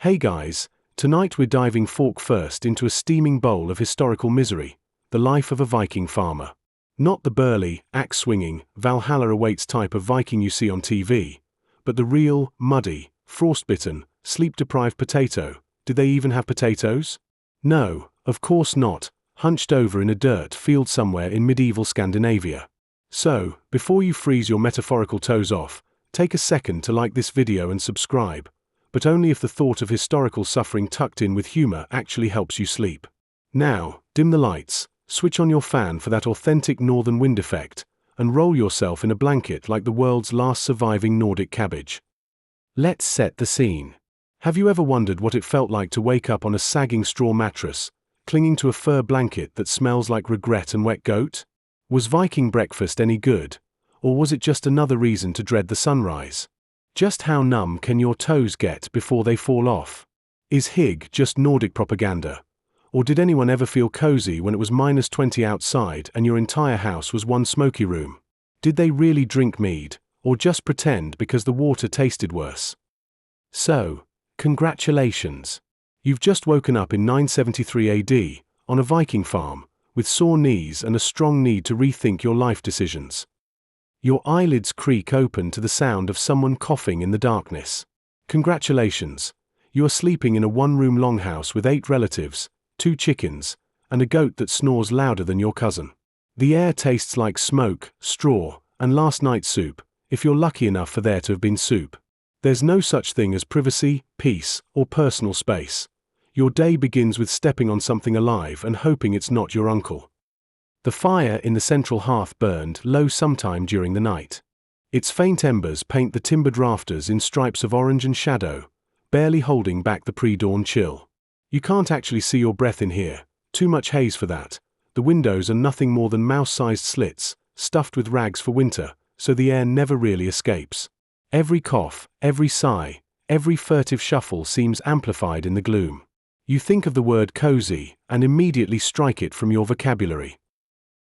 Hey guys, tonight we're diving fork first into a steaming bowl of historical misery, the life of a Viking farmer. Not the burly, axe-swinging, Valhalla awaits type of Viking you see on TV, but the real, muddy, frostbitten, sleep-deprived potato. Did they even have potatoes? No, of course not, hunched over in a dirt field somewhere in medieval Scandinavia. So, before you freeze your metaphorical toes off, take a second to like this video and subscribe, but only if the thought of historical suffering tucked in with humor actually helps you sleep. Now, dim the lights, switch on your fan for that authentic northern wind effect, and roll yourself in a blanket like the world's last surviving Nordic cabbage. Let's set the scene. Have you ever wondered what it felt like to wake up on a sagging straw mattress, clinging to a fur blanket that smells like regret and wet goat? Was Viking breakfast any good, or was it just another reason to dread the sunrise? Just how numb can your toes get before they fall off? Is Hig just Nordic propaganda? Or did anyone ever feel cozy when it was -20 outside and your entire house was one smoky room? Did they really drink mead, or just pretend because the water tasted worse? So, congratulations. You've just woken up in 973 AD, on a Viking farm, with sore knees and a strong need to rethink your life decisions. Your eyelids creak open to the sound of someone coughing in the darkness. Congratulations. You are sleeping in a one-room longhouse with 8 relatives, 2 chickens, and a goat that snores louder than your cousin. The air tastes like smoke, straw, and last night's soup, if you're lucky enough for there to have been soup. There's no such thing as privacy, peace, or personal space. Your day begins with stepping on something alive and hoping it's not your uncle. The fire in the central hearth burned low sometime during the night. Its faint embers paint the timbered rafters in stripes of orange and shadow, barely holding back the pre-dawn chill. You can't actually see your breath in here, too much haze for that. The windows are nothing more than mouse-sized slits, stuffed with rags for winter, so the air never really escapes. Every cough, every sigh, every furtive shuffle seems amplified in the gloom. You think of the word cozy, and immediately strike it from your vocabulary.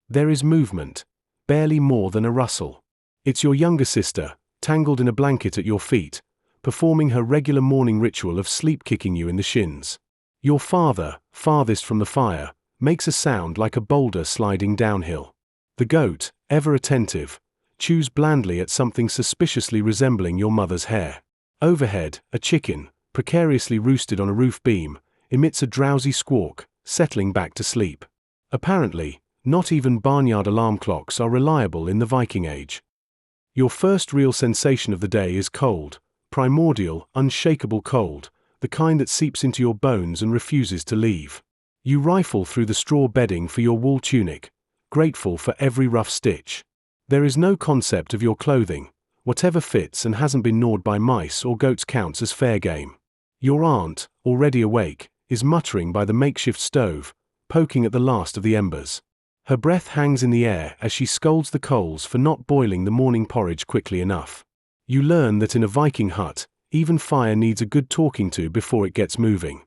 There is movement, barely more than a rustle. It's your younger sister, tangled in a blanket at your feet, performing her regular morning ritual of sleep-kicking you in the shins. Your father, farthest from the fire, makes a sound like a boulder sliding downhill. The goat, ever attentive, chews blandly at something suspiciously resembling your mother's hair. Overhead, a chicken, precariously roosted on a roof beam, emits a drowsy squawk, settling back to sleep. Apparently, not even barnyard alarm clocks are reliable in the Viking Age. Your first real sensation of the day is cold, primordial, unshakable cold, the kind that seeps into your bones and refuses to leave. You rifle through the straw bedding for your wool tunic, grateful for every rough stitch. There is no concept of your clothing. Whatever fits and hasn't been gnawed by mice or goats counts as fair game. Your aunt, already awake, is muttering by the makeshift stove, poking at the last of the embers. Her breath hangs in the air as she scolds the coals for not boiling the morning porridge quickly enough. You learn that in a Viking hut, even fire needs a good talking to before it gets moving.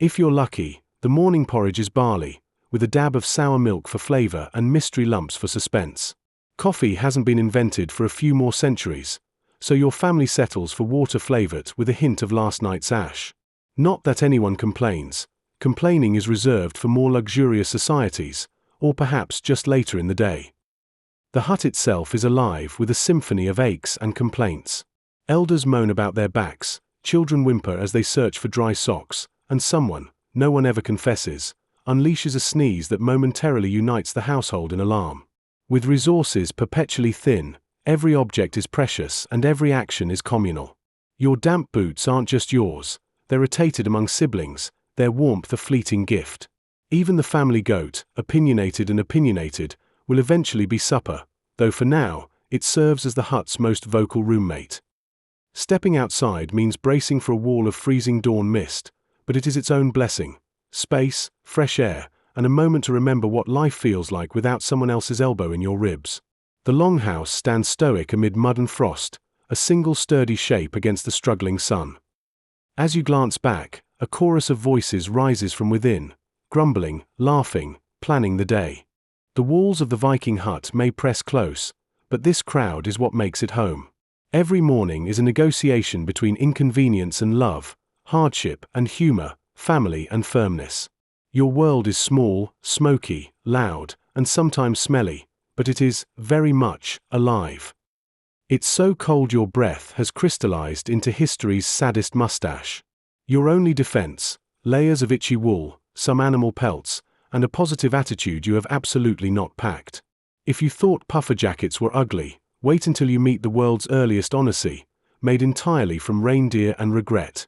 If you're lucky, the morning porridge is barley, with a dab of sour milk for flavor and mystery lumps for suspense. Coffee hasn't been invented for a few more centuries, so your family settles for water flavored with a hint of last night's ash. Not that anyone complains. Complaining is reserved for more luxurious societies, or perhaps just later in the day. The hut itself is alive with a symphony of aches and complaints. Elders moan about their backs, children whimper as they search for dry socks, and someone, no one ever confesses, unleashes a sneeze that momentarily unites the household in alarm. With resources perpetually thin, every object is precious and every action is communal. Your damp boots aren't just yours, they're rotated among siblings, their warmth a fleeting gift. Even the family goat, opinionated, will eventually be supper, though for now, it serves as the hut's most vocal roommate. Stepping outside means bracing for a wall of freezing dawn mist, but it is its own blessing. Space, fresh air, and a moment to remember what life feels like without someone else's elbow in your ribs. The longhouse stands stoic amid mud and frost, a single sturdy shape against the struggling sun. As you glance back, a chorus of voices rises from within, grumbling, laughing, planning the day. The walls of the Viking hut may press close, but this crowd is what makes it home. Every morning is a negotiation between inconvenience and love, hardship and humor, family and firmness. Your world is small, smoky, loud, and sometimes smelly, but it is very much alive. It's so cold your breath has crystallized into history's saddest mustache. Your only defense, layers of itchy wool, some animal pelts, and a positive attitude you have absolutely not packed. If you thought puffer jackets were ugly, wait until you meet the world's earliest Odyssey, made entirely from reindeer and regret.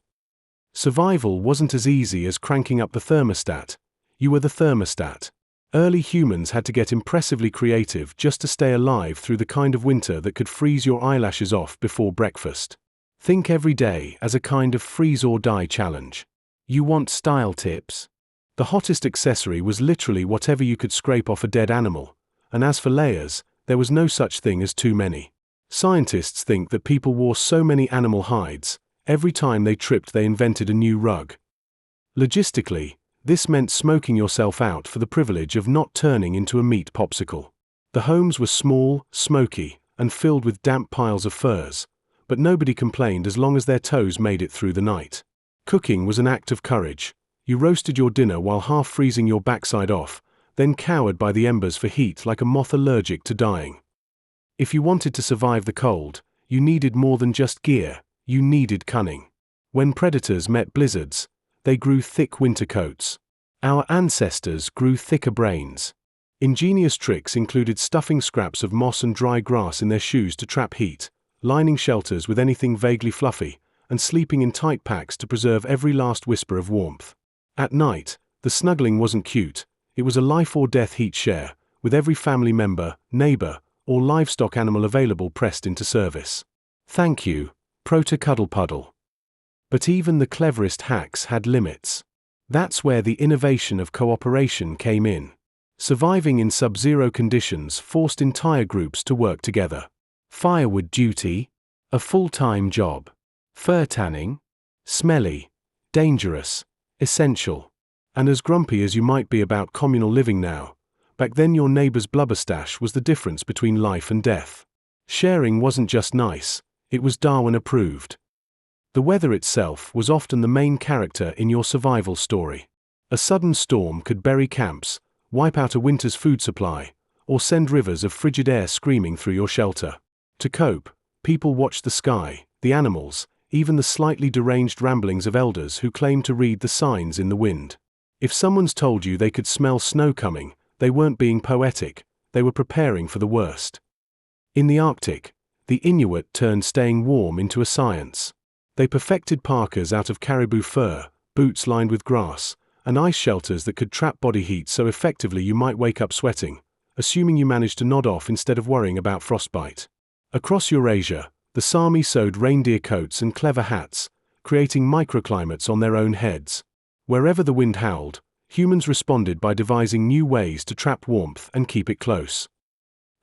Survival wasn't as easy as cranking up the thermostat. You were the thermostat. Early humans had to get impressively creative just to stay alive through the kind of winter that could freeze your eyelashes off before breakfast. Think every day as a kind of freeze or die challenge. You want style tips? The hottest accessory was literally whatever you could scrape off a dead animal, and as for layers, there was no such thing as too many. Scientists think that people wore so many animal hides, every time they tripped they invented a new rug. Logistically, this meant smoking yourself out for the privilege of not turning into a meat popsicle. The homes were small, smoky, and filled with damp piles of furs, but nobody complained as long as their toes made it through the night. Cooking was an act of courage. You roasted your dinner while half freezing your backside off, then cowered by the embers for heat like a moth allergic to dying. If you wanted to survive the cold, you needed more than just gear, you needed cunning. When predators met blizzards, they grew thick winter coats. Our ancestors grew thicker brains. Ingenious tricks included stuffing scraps of moss and dry grass in their shoes to trap heat, lining shelters with anything vaguely fluffy, and sleeping in tight packs to preserve every last whisper of warmth. At night, the snuggling wasn't cute, it was a life-or-death heat share, with every family member, neighbor, or livestock animal available pressed into service. Thank you, Proto-Cuddle-Puddle. But even the cleverest hacks had limits. That's where the innovation of cooperation came in. Surviving in sub-zero conditions forced entire groups to work together. Firewood duty? A full-time job. Fur tanning? Smelly. Dangerous. Essential. And as grumpy as you might be about communal living now, back then your neighbor's blubber stash was the difference between life and death. Sharing wasn't just nice, it was Darwin approved. The weather itself was often the main character in your survival story. A sudden storm could bury camps, wipe out a winter's food supply, or send rivers of frigid air screaming through your shelter. To cope, people watched the sky, the animals, even the slightly deranged ramblings of elders who claimed to read the signs in the wind. If someone's told you they could smell snow coming, they weren't being poetic, they were preparing for the worst. In the Arctic, the Inuit turned staying warm into a science. They perfected parkas out of caribou fur, boots lined with grass, and ice shelters that could trap body heat so effectively you might wake up sweating, assuming you managed to nod off instead of worrying about frostbite. Across Eurasia, the Sami sewed reindeer coats and clever hats, creating microclimates on their own heads. Wherever the wind howled, humans responded by devising new ways to trap warmth and keep it close.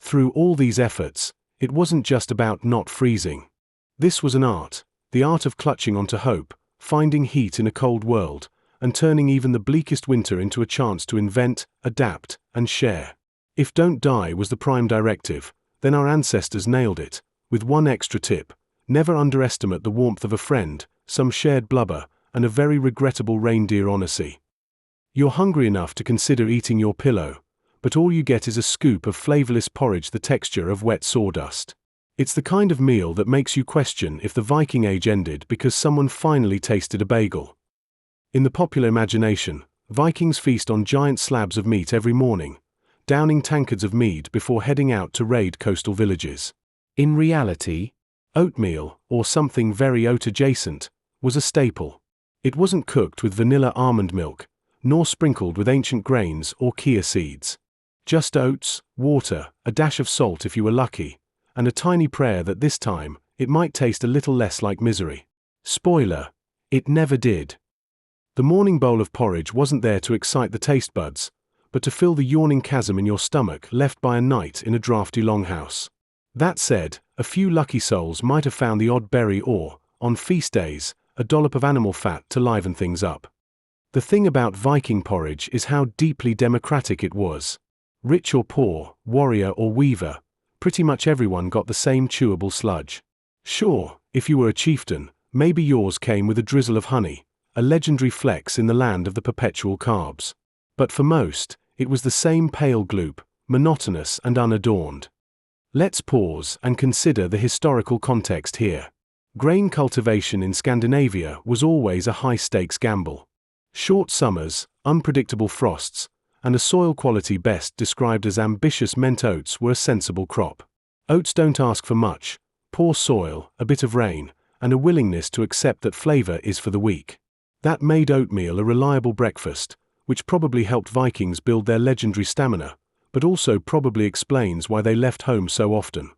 Through all these efforts, it wasn't just about not freezing. This was an art. The art of clutching onto hope, finding heat in a cold world, and turning even the bleakest winter into a chance to invent, adapt, and share. If don't die was the prime directive, then our ancestors nailed it, with one extra tip: never underestimate the warmth of a friend, some shared blubber, and a very regrettable reindeer Odyssey. You're hungry enough to consider eating your pillow, but all you get is a scoop of flavorless porridge the texture of wet sawdust. It's the kind of meal that makes you question if the Viking Age ended because someone finally tasted a bagel. In the popular imagination, Vikings feast on giant slabs of meat every morning, downing tankards of mead before heading out to raid coastal villages. In reality, oatmeal, or something very oat-adjacent, was a staple. It wasn't cooked with vanilla almond milk, nor sprinkled with ancient grains or chia seeds. Just oats, water, a dash of salt if you were lucky, and a tiny prayer that this time, it might taste a little less like misery. Spoiler: it never did. The morning bowl of porridge wasn't there to excite the taste buds, but to fill the yawning chasm in your stomach left by a night in a drafty longhouse. That said, a few lucky souls might have found the odd berry or, on feast days, a dollop of animal fat to liven things up. The thing about Viking porridge is how deeply democratic it was. Rich or poor, warrior or weaver, pretty much everyone got the same chewable sludge. Sure, if you were a chieftain, maybe yours came with a drizzle of honey, a legendary flex in the land of the perpetual carbs. But for most, it was the same pale gloop, monotonous and unadorned. Let's pause and consider the historical context here. Grain cultivation in Scandinavia was always a high-stakes gamble. Short summers, unpredictable frosts, and a soil quality best described as ambitious meant oats were a sensible crop. Oats don't ask for much: poor soil, a bit of rain, and a willingness to accept that flavor is for the weak. That made oatmeal a reliable breakfast, which probably helped Vikings build their legendary stamina, but also probably explains why they left home so often.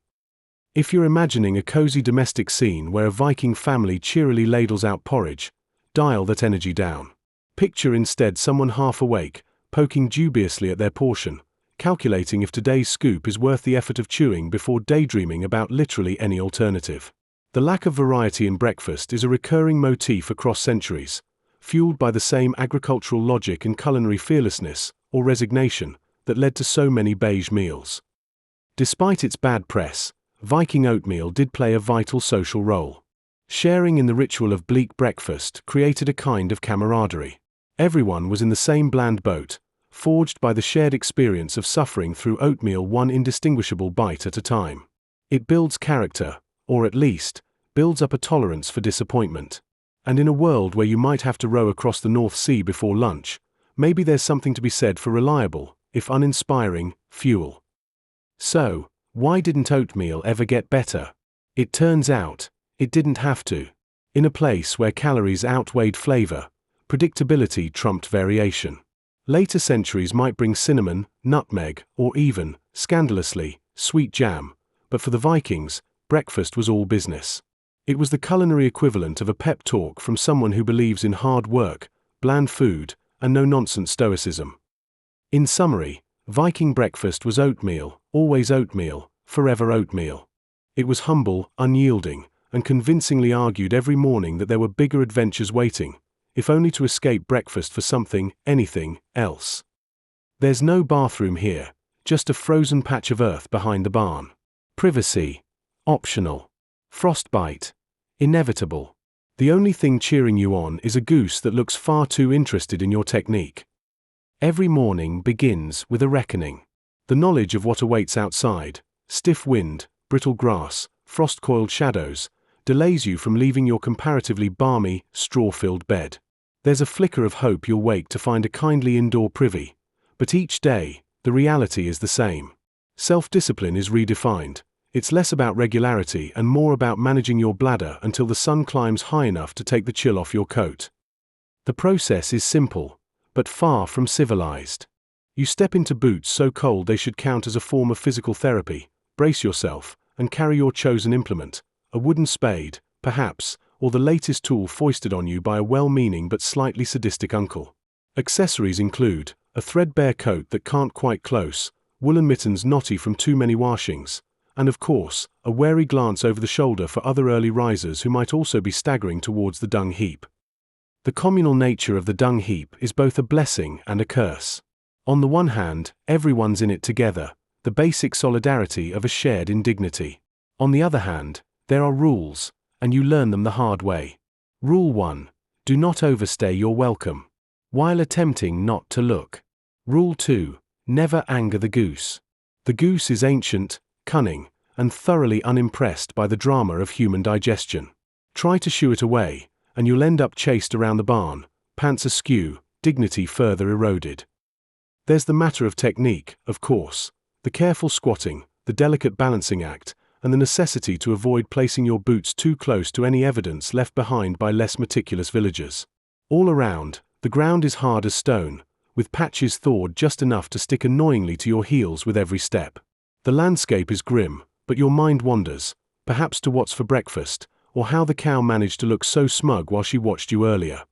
If you're imagining a cozy domestic scene where a Viking family cheerily ladles out porridge, dial that energy down. Picture instead someone half awake, poking dubiously at their portion, calculating if today's scoop is worth the effort of chewing before daydreaming about literally any alternative. The lack of variety in breakfast is a recurring motif across centuries, fueled by the same agricultural logic and culinary fearlessness, or resignation, that led to so many beige meals. Despite its bad press, Viking oatmeal did play a vital social role. Sharing in the ritual of bleak breakfast created a kind of camaraderie. Everyone was in the same bland boat, forged by the shared experience of suffering through oatmeal one indistinguishable bite at a time. It builds character, or at least, builds up a tolerance for disappointment. And in a world where you might have to row across the North Sea before lunch, maybe there's something to be said for reliable, if uninspiring, fuel. So, why didn't oatmeal ever get better? It turns out, it didn't have to. In a place where calories outweighed flavor, predictability trumped variation. Later centuries might bring cinnamon, nutmeg, or even, scandalously, sweet jam, but for the Vikings, breakfast was all business. It was the culinary equivalent of a pep talk from someone who believes in hard work, bland food, and no-nonsense stoicism. In summary, Viking breakfast was oatmeal, always oatmeal, forever oatmeal. It was humble, unyielding, and convincingly argued every morning that there were bigger adventures waiting, if only to escape breakfast for something, anything, else. There's no bathroom here, just a frozen patch of earth behind the barn. Privacy, optional. Frostbite, inevitable. The only thing cheering you on is a goose that looks far too interested in your technique. Every morning begins with a reckoning. The knowledge of what awaits outside, stiff wind, brittle grass, frost-coiled shadows, delays you from leaving your comparatively balmy, straw-filled bed. There's a flicker of hope you'll wake to find a kindly indoor privy, but each day, the reality is the same. Self-discipline is redefined. It's less about regularity and more about managing your bladder until the sun climbs high enough to take the chill off your coat. The process is simple, but far from civilized. You step into boots so cold they should count as a form of physical therapy, brace yourself, and carry your chosen implement, a wooden spade, perhaps, or the latest tool foisted on you by a well-meaning but slightly sadistic uncle. Accessories include a threadbare coat that can't quite close, woolen mittens knotty from too many washings, and of course, a wary glance over the shoulder for other early risers who might also be staggering towards the dung heap. The communal nature of the dung heap is both a blessing and a curse. On the one hand, everyone's in it together, the basic solidarity of a shared indignity. On the other hand, there are rules, and you learn them the hard way. Rule 1. Do not overstay your welcome, while attempting not to look. Rule 2. Never anger the goose. The goose is ancient, cunning, and thoroughly unimpressed by the drama of human digestion. Try to shoo it away, and you'll end up chased around the barn, pants askew, dignity further eroded. There's the matter of technique, of course, the careful squatting, the delicate balancing act, and the necessity to avoid placing your boots too close to any evidence left behind by less meticulous villagers. All around, the ground is hard as stone, with patches thawed just enough to stick annoyingly to your heels with every step. The landscape is grim, but your mind wanders, perhaps to what's for breakfast, or how the cow managed to look so smug while she watched you earlier.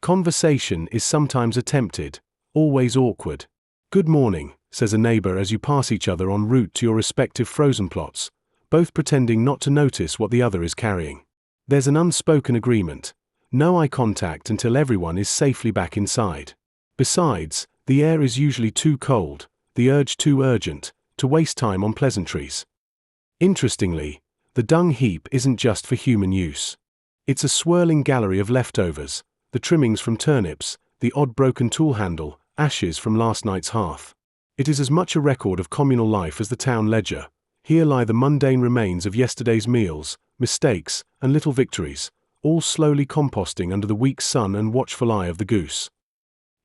Conversation is sometimes attempted, always awkward. "Good morning," says a neighbor as you pass each other en route to your respective frozen plots, both pretending not to notice what the other is carrying. There's an unspoken agreement: no eye contact until everyone is safely back inside. Besides, the air is usually too cold, the urge too urgent, to waste time on pleasantries. Interestingly, the dung heap isn't just for human use. It's a swirling gallery of leftovers, the trimmings from turnips, the odd broken tool handle, ashes from last night's hearth. It is as much a record of communal life as the town ledger. Here lie the mundane remains of yesterday's meals, mistakes, and little victories, all slowly composting under the weak sun and watchful eye of the goose.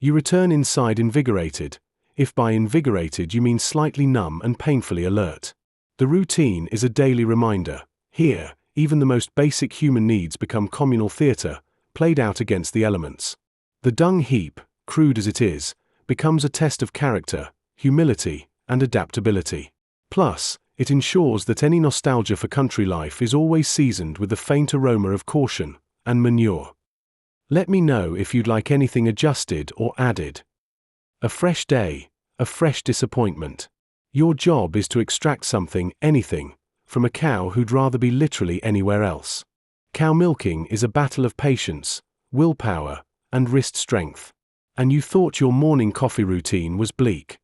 You return inside invigorated, if by invigorated you mean slightly numb and painfully alert. The routine is a daily reminder. Here, even the most basic human needs become communal theatre, played out against the elements. The dung heap, crude as it is, becomes a test of character, humility, and adaptability. Plus, it ensures that any nostalgia for country life is always seasoned with the faint aroma of caution and manure. Let me know if you'd like anything adjusted or added. A fresh day, a fresh disappointment. Your job is to extract something, anything, from a cow who'd rather be literally anywhere else. Cow milking is a battle of patience, willpower, and wrist strength. And you thought your morning coffee routine was bleak.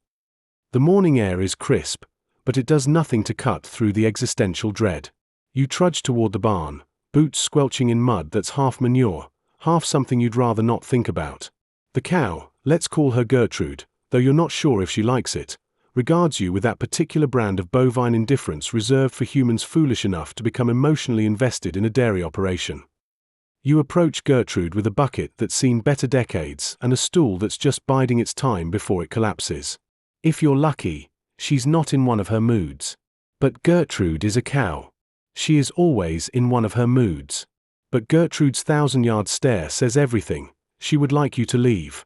The morning air is crisp, but it does nothing to cut through the existential dread. You trudge toward the barn, boots squelching in mud that's half manure, half something you'd rather not think about. The cow, let's call her Gertrude, though you're not sure if she likes it, regards you with that particular brand of bovine indifference reserved for humans foolish enough to become emotionally invested in a dairy operation. You approach Gertrude with a bucket that's seen better decades and a stool that's just biding its time before it collapses. If you're lucky, she's not in one of her moods. But Gertrude is a cow. She is always in one of her moods. But Gertrude's 1,000-yard stare says everything. She would like you to leave.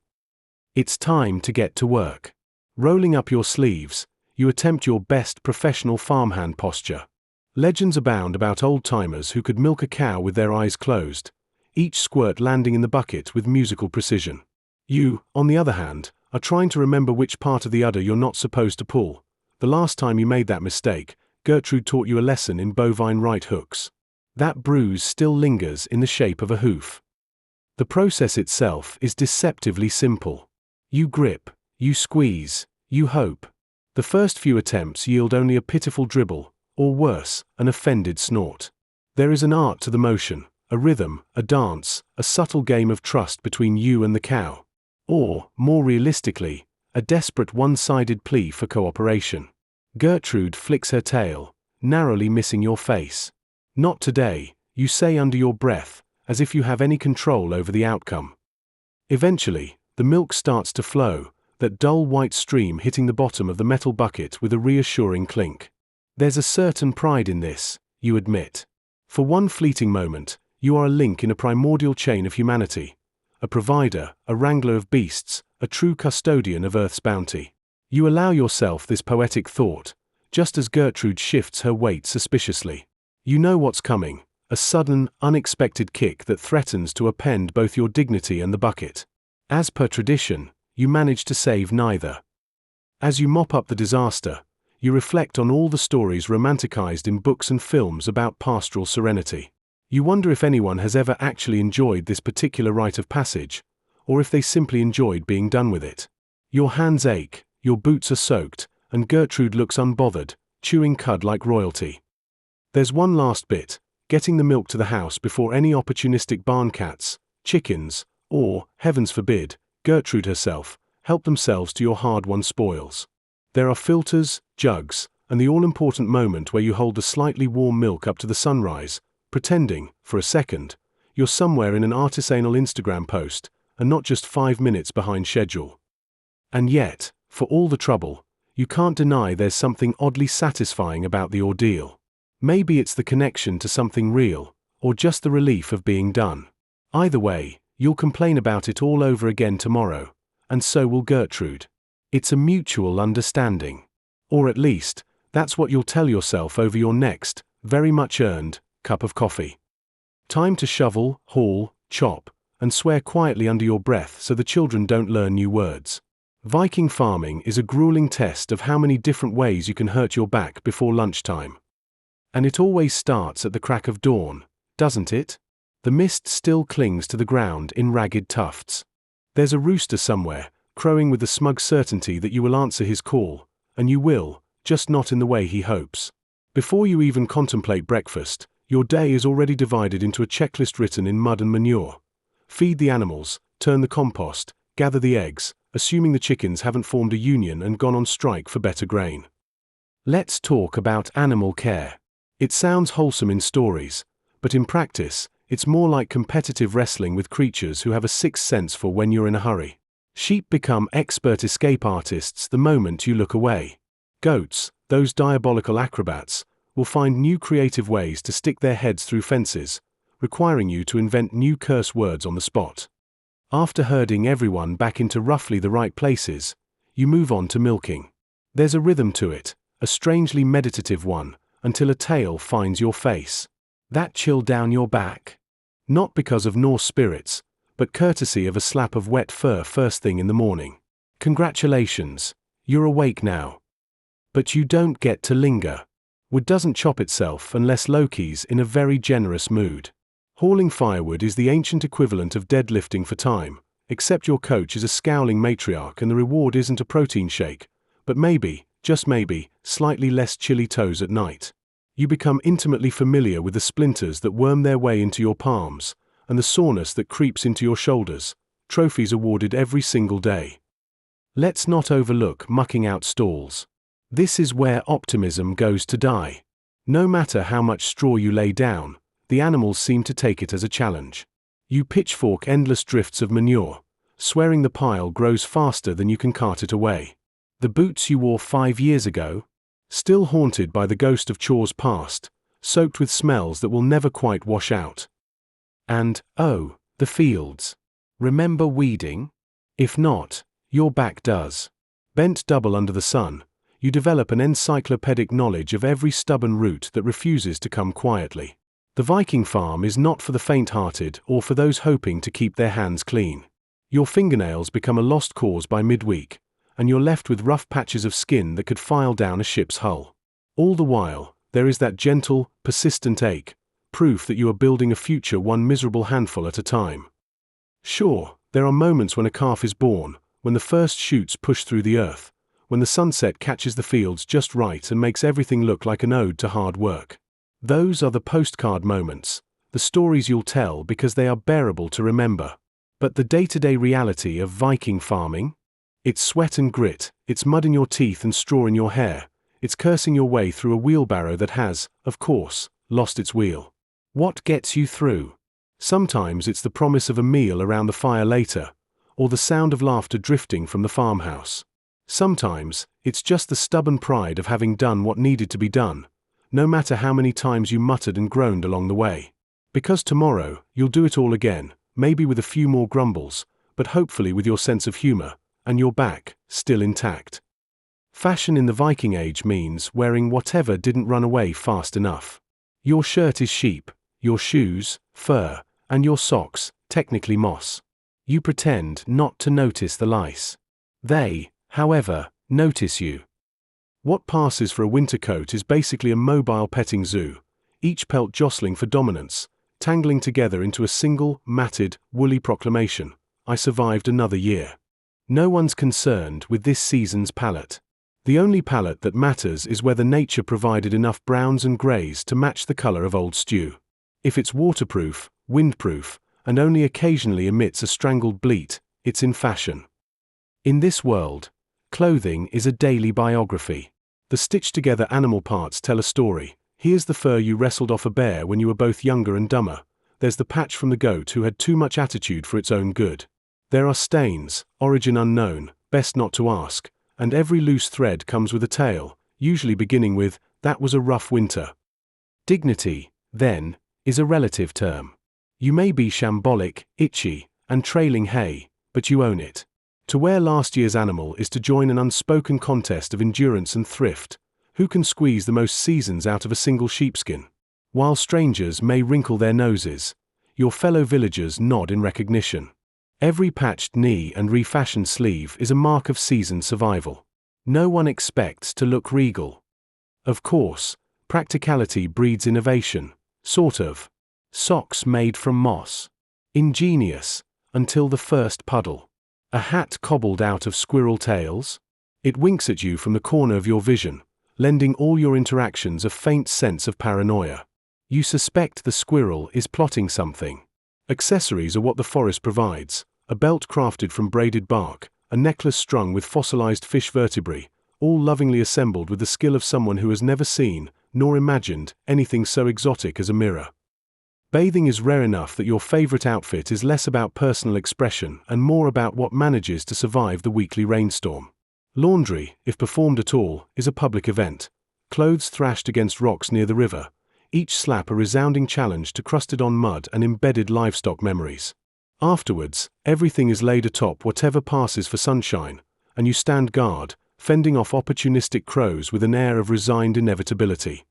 It's time to get to work. Rolling up your sleeves, you attempt your best professional farmhand posture. Legends abound about old-timers who could milk a cow with their eyes closed, each squirt landing in the bucket with musical precision. You, on the other hand, are trying to remember which part of the udder you're not supposed to pull. The last time you made that mistake, Gertrude taught you a lesson in bovine right hooks. That bruise still lingers in the shape of a hoof. The process itself is deceptively simple. You grip, you squeeze, you hope. The first few attempts yield only a pitiful dribble, or worse, an offended snort. There is an art to the motion, a rhythm, a dance, a subtle game of trust between you and the cow. Or, more realistically, a desperate one-sided plea for cooperation. Gertrude flicks her tail, narrowly missing your face. Not today, you say under your breath, as if you have any control over the outcome. Eventually, the milk starts to flow, that dull white stream hitting the bottom of the metal bucket with a reassuring clink. There's a certain pride in this, you admit. For one fleeting moment, you are a link in a primordial chain of humanity. A provider, a wrangler of beasts, a true custodian of Earth's bounty. You allow yourself this poetic thought, just as Gertrude shifts her weight suspiciously. You know what's coming, a sudden, unexpected kick that threatens to upend both your dignity and the bucket. As per tradition, you manage to save neither. As you mop up the disaster, you reflect on all the stories romanticized in books and films about pastoral serenity. You wonder if anyone has ever actually enjoyed this particular rite of passage, or if they simply enjoyed being done with it. Your hands ache, your boots are soaked, and Gertrude looks unbothered, chewing cud like royalty. There's one last bit, getting the milk to the house before any opportunistic barn cats, chickens, or, heavens forbid, Gertrude herself, help themselves to your hard-won spoils. There are filters, jugs, and the all-important moment where you hold the slightly warm milk up to the sunrise, pretending, for a second, you're somewhere in an artisanal Instagram post, and not just 5 minutes behind schedule. And yet, for all the trouble, you can't deny there's something oddly satisfying about the ordeal. Maybe it's the connection to something real, or just the relief of being done. Either way, you'll complain about it all over again tomorrow, and so will Gertrude. It's a mutual understanding. Or at least, that's what you'll tell yourself over your next, very much earned, cup of coffee. Time to shovel, haul, chop, and swear quietly under your breath so the children don't learn new words. Viking farming is a grueling test of how many different ways you can hurt your back before lunchtime. And it always starts at the crack of dawn, doesn't it? The mist still clings to the ground in ragged tufts. There's a rooster somewhere, crowing with the smug certainty that you will answer his call, and you will, just not in the way he hopes. Before you even contemplate breakfast, your day is already divided into a checklist written in mud and manure. Feed the animals, turn the compost, gather the eggs, assuming the chickens haven't formed a union and gone on strike for better grain. Let's talk about animal care. It sounds wholesome in stories, but in practice, it's more like competitive wrestling with creatures who have a sixth sense for when you're in a hurry. Sheep become expert escape artists the moment you look away. Goats, those diabolical acrobats, will find new creative ways to stick their heads through fences, requiring you to invent new curse words on the spot. After herding everyone back into roughly the right places, you move on to milking. There's a rhythm to it, a strangely meditative one, until a tail finds your face. That chill down your back. Not because of Norse spirits, but courtesy of a slap of wet fur first thing in the morning. Congratulations, you're awake now. But you don't get to linger. Wood doesn't chop itself unless Loki's in a very generous mood. Hauling firewood is the ancient equivalent of deadlifting for time, except your coach is a scowling matriarch and the reward isn't a protein shake, but maybe, just maybe, slightly less chilly toes at night. You become intimately familiar with the splinters that worm their way into your palms, and the soreness that creeps into your shoulders, trophies awarded every single day. Let's not overlook mucking out stalls. This is where optimism goes to die. No matter how much straw you lay down, the animals seem to take it as a challenge. You pitchfork endless drifts of manure, swearing the pile grows faster than you can cart it away. The boots you wore 5 years ago? Still haunted by the ghost of chores past, soaked with smells that will never quite wash out. And, oh, the fields. Remember weeding? If not, your back does. Bent double under the sun, you develop an encyclopedic knowledge of every stubborn root that refuses to come quietly. The Viking farm is not for the faint-hearted or for those hoping to keep their hands clean. Your fingernails become a lost cause by midweek, and you're left with rough patches of skin that could file down a ship's hull. All the while, there is that gentle, persistent ache, proof that you are building a future one miserable handful at a time. Sure, there are moments when a calf is born, when the first shoots push through the earth, when the sunset catches the fields just right and makes everything look like an ode to hard work. Those are the postcard moments, the stories you'll tell because they are bearable to remember. But the day-to-day reality of Viking farming? It's sweat and grit, it's mud in your teeth and straw in your hair, it's cursing your way through a wheelbarrow that has, of course, lost its wheel. What gets you through? Sometimes it's the promise of a meal around the fire later, or the sound of laughter drifting from the farmhouse. Sometimes, it's just the stubborn pride of having done what needed to be done, no matter how many times you muttered and groaned along the way. Because tomorrow, you'll do it all again, maybe with a few more grumbles, but hopefully with your sense of humor, and your back, still intact. Fashion in the Viking Age means wearing whatever didn't run away fast enough. Your shirt is sheep, your shoes, fur, and your socks, technically moss. You pretend not to notice the lice. They, however, notice you. What passes for a winter coat is basically a mobile petting zoo, each pelt jostling for dominance, tangling together into a single, matted, woolly proclamation: I survived another year. No one's concerned with this season's palette. The only palette that matters is whether nature provided enough browns and greys to match the color of old stew. If it's waterproof, windproof, and only occasionally emits a strangled bleat, it's in fashion. In this world, clothing is a daily biography. The stitched-together animal parts tell a story. Here's the fur you wrestled off a bear when you were both younger and dumber. There's the patch from the goat who had too much attitude for its own good. There are stains, origin unknown, best not to ask, and every loose thread comes with a tale, usually beginning with, that was a rough winter. Dignity, then, is a relative term. You may be shambolic, itchy, and trailing hay, but you own it. To wear last year's animal is to join an unspoken contest of endurance and thrift. Who can squeeze the most seasons out of a single sheepskin? While strangers may wrinkle their noses, your fellow villagers nod in recognition. Every patched knee and refashioned sleeve is a mark of seasoned survival. No one expects to look regal. Of course, practicality breeds innovation, sort of. Socks made from moss. Ingenious, until the first puddle. A hat cobbled out of squirrel tails? It winks at you from the corner of your vision, lending all your interactions a faint sense of paranoia. You suspect the squirrel is plotting something. Accessories are what the forest provides: a belt crafted from braided bark, a necklace strung with fossilized fish vertebrae, all lovingly assembled with the skill of someone who has never seen, nor imagined, anything so exotic as a mirror. Bathing is rare enough that your favorite outfit is less about personal expression and more about what manages to survive the weekly rainstorm. Laundry, if performed at all, is a public event. Clothes thrashed against rocks near the river, each slap a resounding challenge to crusted-on mud and embedded livestock memories. Afterwards, everything is laid atop whatever passes for sunshine, and you stand guard, fending off opportunistic crows with an air of resigned inevitability.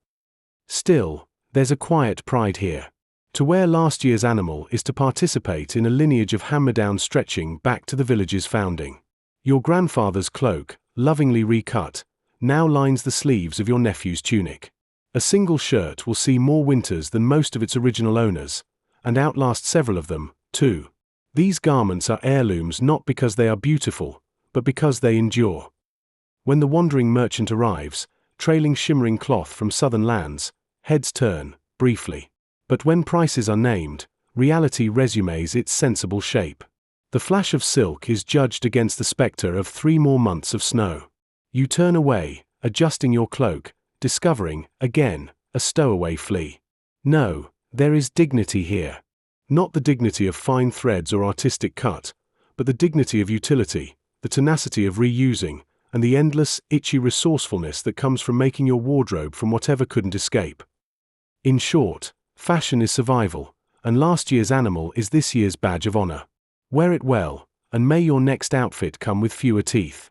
Still, there's a quiet pride here. To wear last year's animal is to participate in a lineage of hand-me-down stretching back to the village's founding. Your grandfather's cloak, lovingly recut, now lines the sleeves of your nephew's tunic. A single shirt will see more winters than most of its original owners, and outlast several of them, too. These garments are heirlooms not because they are beautiful, but because they endure. When the wandering merchant arrives, trailing shimmering cloth from southern lands, heads turn, briefly. But when prices are named, reality resumes its sensible shape. The flash of silk is judged against the spectre of 3 more months of snow. You turn away, adjusting your cloak, discovering, again, a stowaway flea. No, there is dignity here. Not the dignity of fine threads or artistic cut, but the dignity of utility, the tenacity of reusing, and the endless, itchy resourcefulness that comes from making your wardrobe from whatever couldn't escape. In short, fashion is survival, and last year's animal is this year's badge of honor. Wear it well, and may your next outfit come with fewer teeth.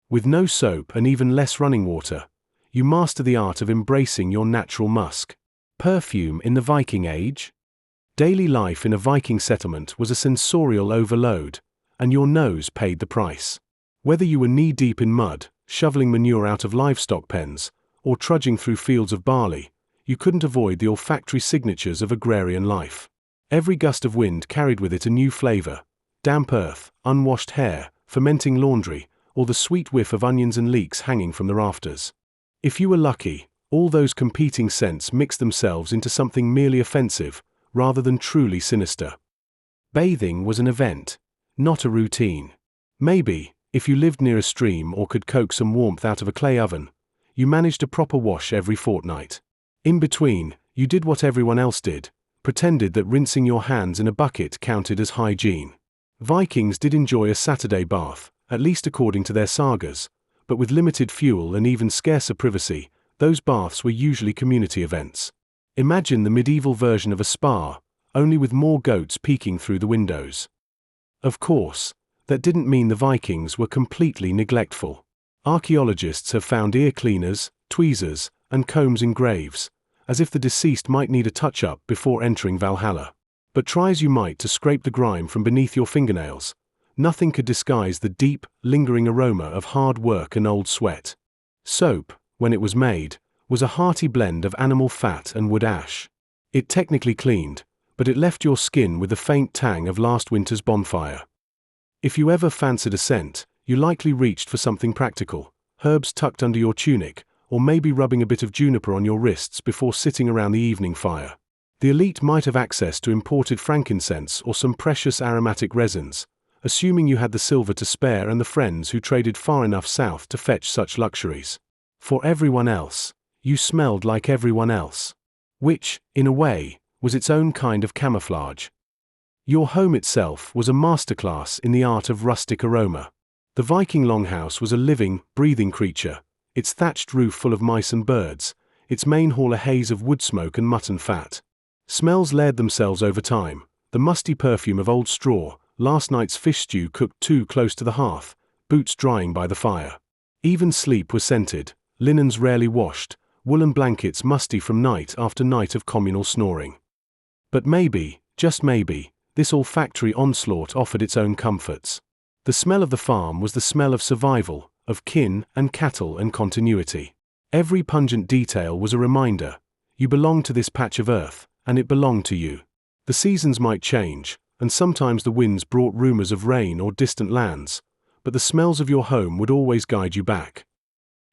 With no soap and even less running water, you master the art of embracing your natural musk. Perfume in the Viking age? Daily life in a Viking settlement was a sensorial overload, and your nose paid the price. Whether you were knee-deep in mud, shoveling manure out of livestock pens, or trudging through fields of barley, you couldn't avoid the olfactory signatures of agrarian life. Every gust of wind carried with it a new flavor: damp earth, unwashed hair, fermenting laundry, or the sweet whiff of onions and leeks hanging from the rafters. If you were lucky, all those competing scents mixed themselves into something merely offensive, rather than truly sinister. Bathing was an event, not a routine. Maybe, if you lived near a stream or could coax some warmth out of a clay oven, you managed a proper wash every fortnight. In between, you did what everyone else did, pretended that rinsing your hands in a bucket counted as hygiene. Vikings did enjoy a Saturday bath, at least according to their sagas, but with limited fuel and even scarcer privacy, those baths were usually community events. Imagine the medieval version of a spa, only with more goats peeking through the windows. Of course, that didn't mean the Vikings were completely neglectful. Archaeologists have found ear cleaners, tweezers, and combs in graves, as if the deceased might need a touch-up before entering Valhalla. But try as you might to scrape the grime from beneath your fingernails, nothing could disguise the deep, lingering aroma of hard work and old sweat. Soap, when it was made, was a hearty blend of animal fat and wood ash. It technically cleaned, but it left your skin with the faint tang of last winter's bonfire. If you ever fancied a scent, you likely reached for something practical: herbs tucked under your tunic, or maybe rubbing a bit of juniper on your wrists before sitting around the evening fire. The elite might have access to imported frankincense or some precious aromatic resins, assuming you had the silver to spare and the friends who traded far enough south to fetch such luxuries. For everyone else, you smelled like everyone else. Which, in a way, was its own kind of camouflage. Your home itself was a masterclass in the art of rustic aroma. The Viking longhouse was a living, breathing creature, its thatched roof full of mice and birds, its main hall a haze of wood smoke and mutton fat. Smells layered themselves over time: the musty perfume of old straw, last night's fish stew cooked too close to the hearth, boots drying by the fire. Even sleep was scented, linens rarely washed, woolen blankets musty from night after night of communal snoring. But maybe, just maybe, this olfactory onslaught offered its own comforts. The smell of the farm was the smell of survival, of kin and cattle and continuity. Every pungent detail was a reminder: you belonged to this patch of earth, and it belonged to you. The seasons might change, and sometimes the winds brought rumors of rain or distant lands, but the smells of your home would always guide you back.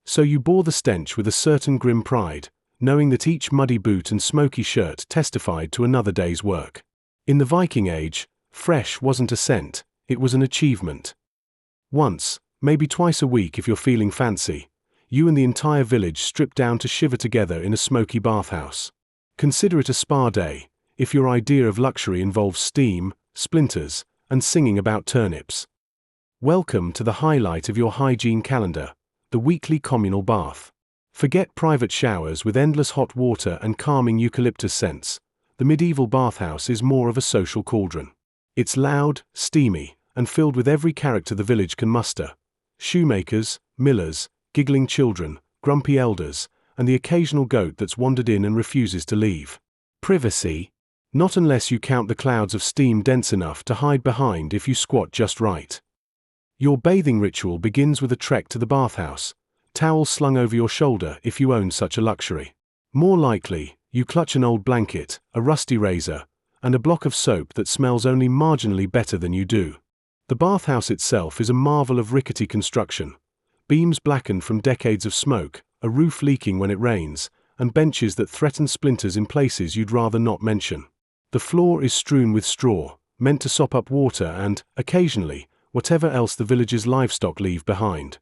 So you bore the stench with a certain grim pride, knowing that each muddy boot and smoky shirt testified to another day's work. In the Viking Age, fresh wasn't a scent, it was an achievement. Once, maybe twice a week if you're feeling fancy, you and the entire village stripped down to shiver together in a smoky bathhouse. Consider it a spa day, if your idea of luxury involves steam, splinters, and singing about turnips. Welcome to the highlight of your hygiene calendar, the weekly communal bath. Forget private showers with endless hot water and calming eucalyptus scents. The medieval bathhouse is more of a social cauldron. It's loud, steamy, and filled with every character the village can muster. Shoemakers, millers, giggling children, grumpy elders, and the occasional goat that's wandered in and refuses to leave. Privacy? Not unless you count the clouds of steam dense enough to hide behind if you squat just right. Your bathing ritual begins with a trek to the bathhouse, towel slung over your shoulder if you own such a luxury. More likely, you clutch an old blanket, a rusty razor, and a block of soap that smells only marginally better than you do. The bathhouse itself is a marvel of rickety construction. Beams blackened from decades of smoke, a roof leaking when it rains, and benches that threaten splinters in places you'd rather not mention. The floor is strewn with straw, meant to sop up water and, occasionally, whatever else the village's livestock leave behind.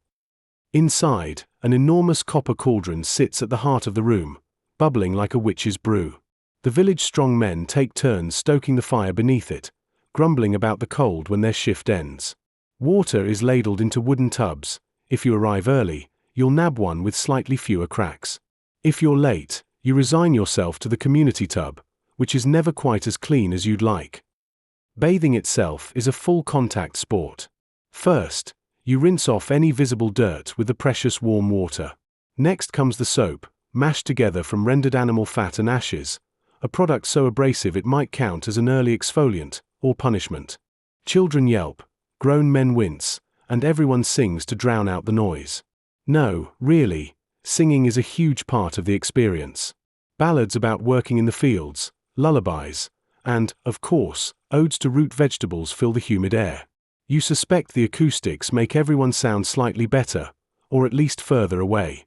Inside, an enormous copper cauldron sits at the heart of the room, bubbling like a witch's brew. The village strong men take turns stoking the fire beneath it, grumbling about the cold when their shift ends. Water is ladled into wooden tubs. If you arrive early, you'll nab one with slightly fewer cracks. If you're late, you resign yourself to the community tub, which is never quite as clean as you'd like. Bathing itself is a full-contact sport. First, you rinse off any visible dirt with the precious warm water. Next comes the soap, mashed together from rendered animal fat and ashes, a product so abrasive it might count as an early exfoliant, or punishment. Children yelp, grown men wince, and everyone sings to drown out the noise. No, really, singing is a huge part of the experience. Ballads about working in the fields, lullabies, and, of course, odes to root vegetables fill the humid air. You suspect the acoustics make everyone sound slightly better, or at least further away.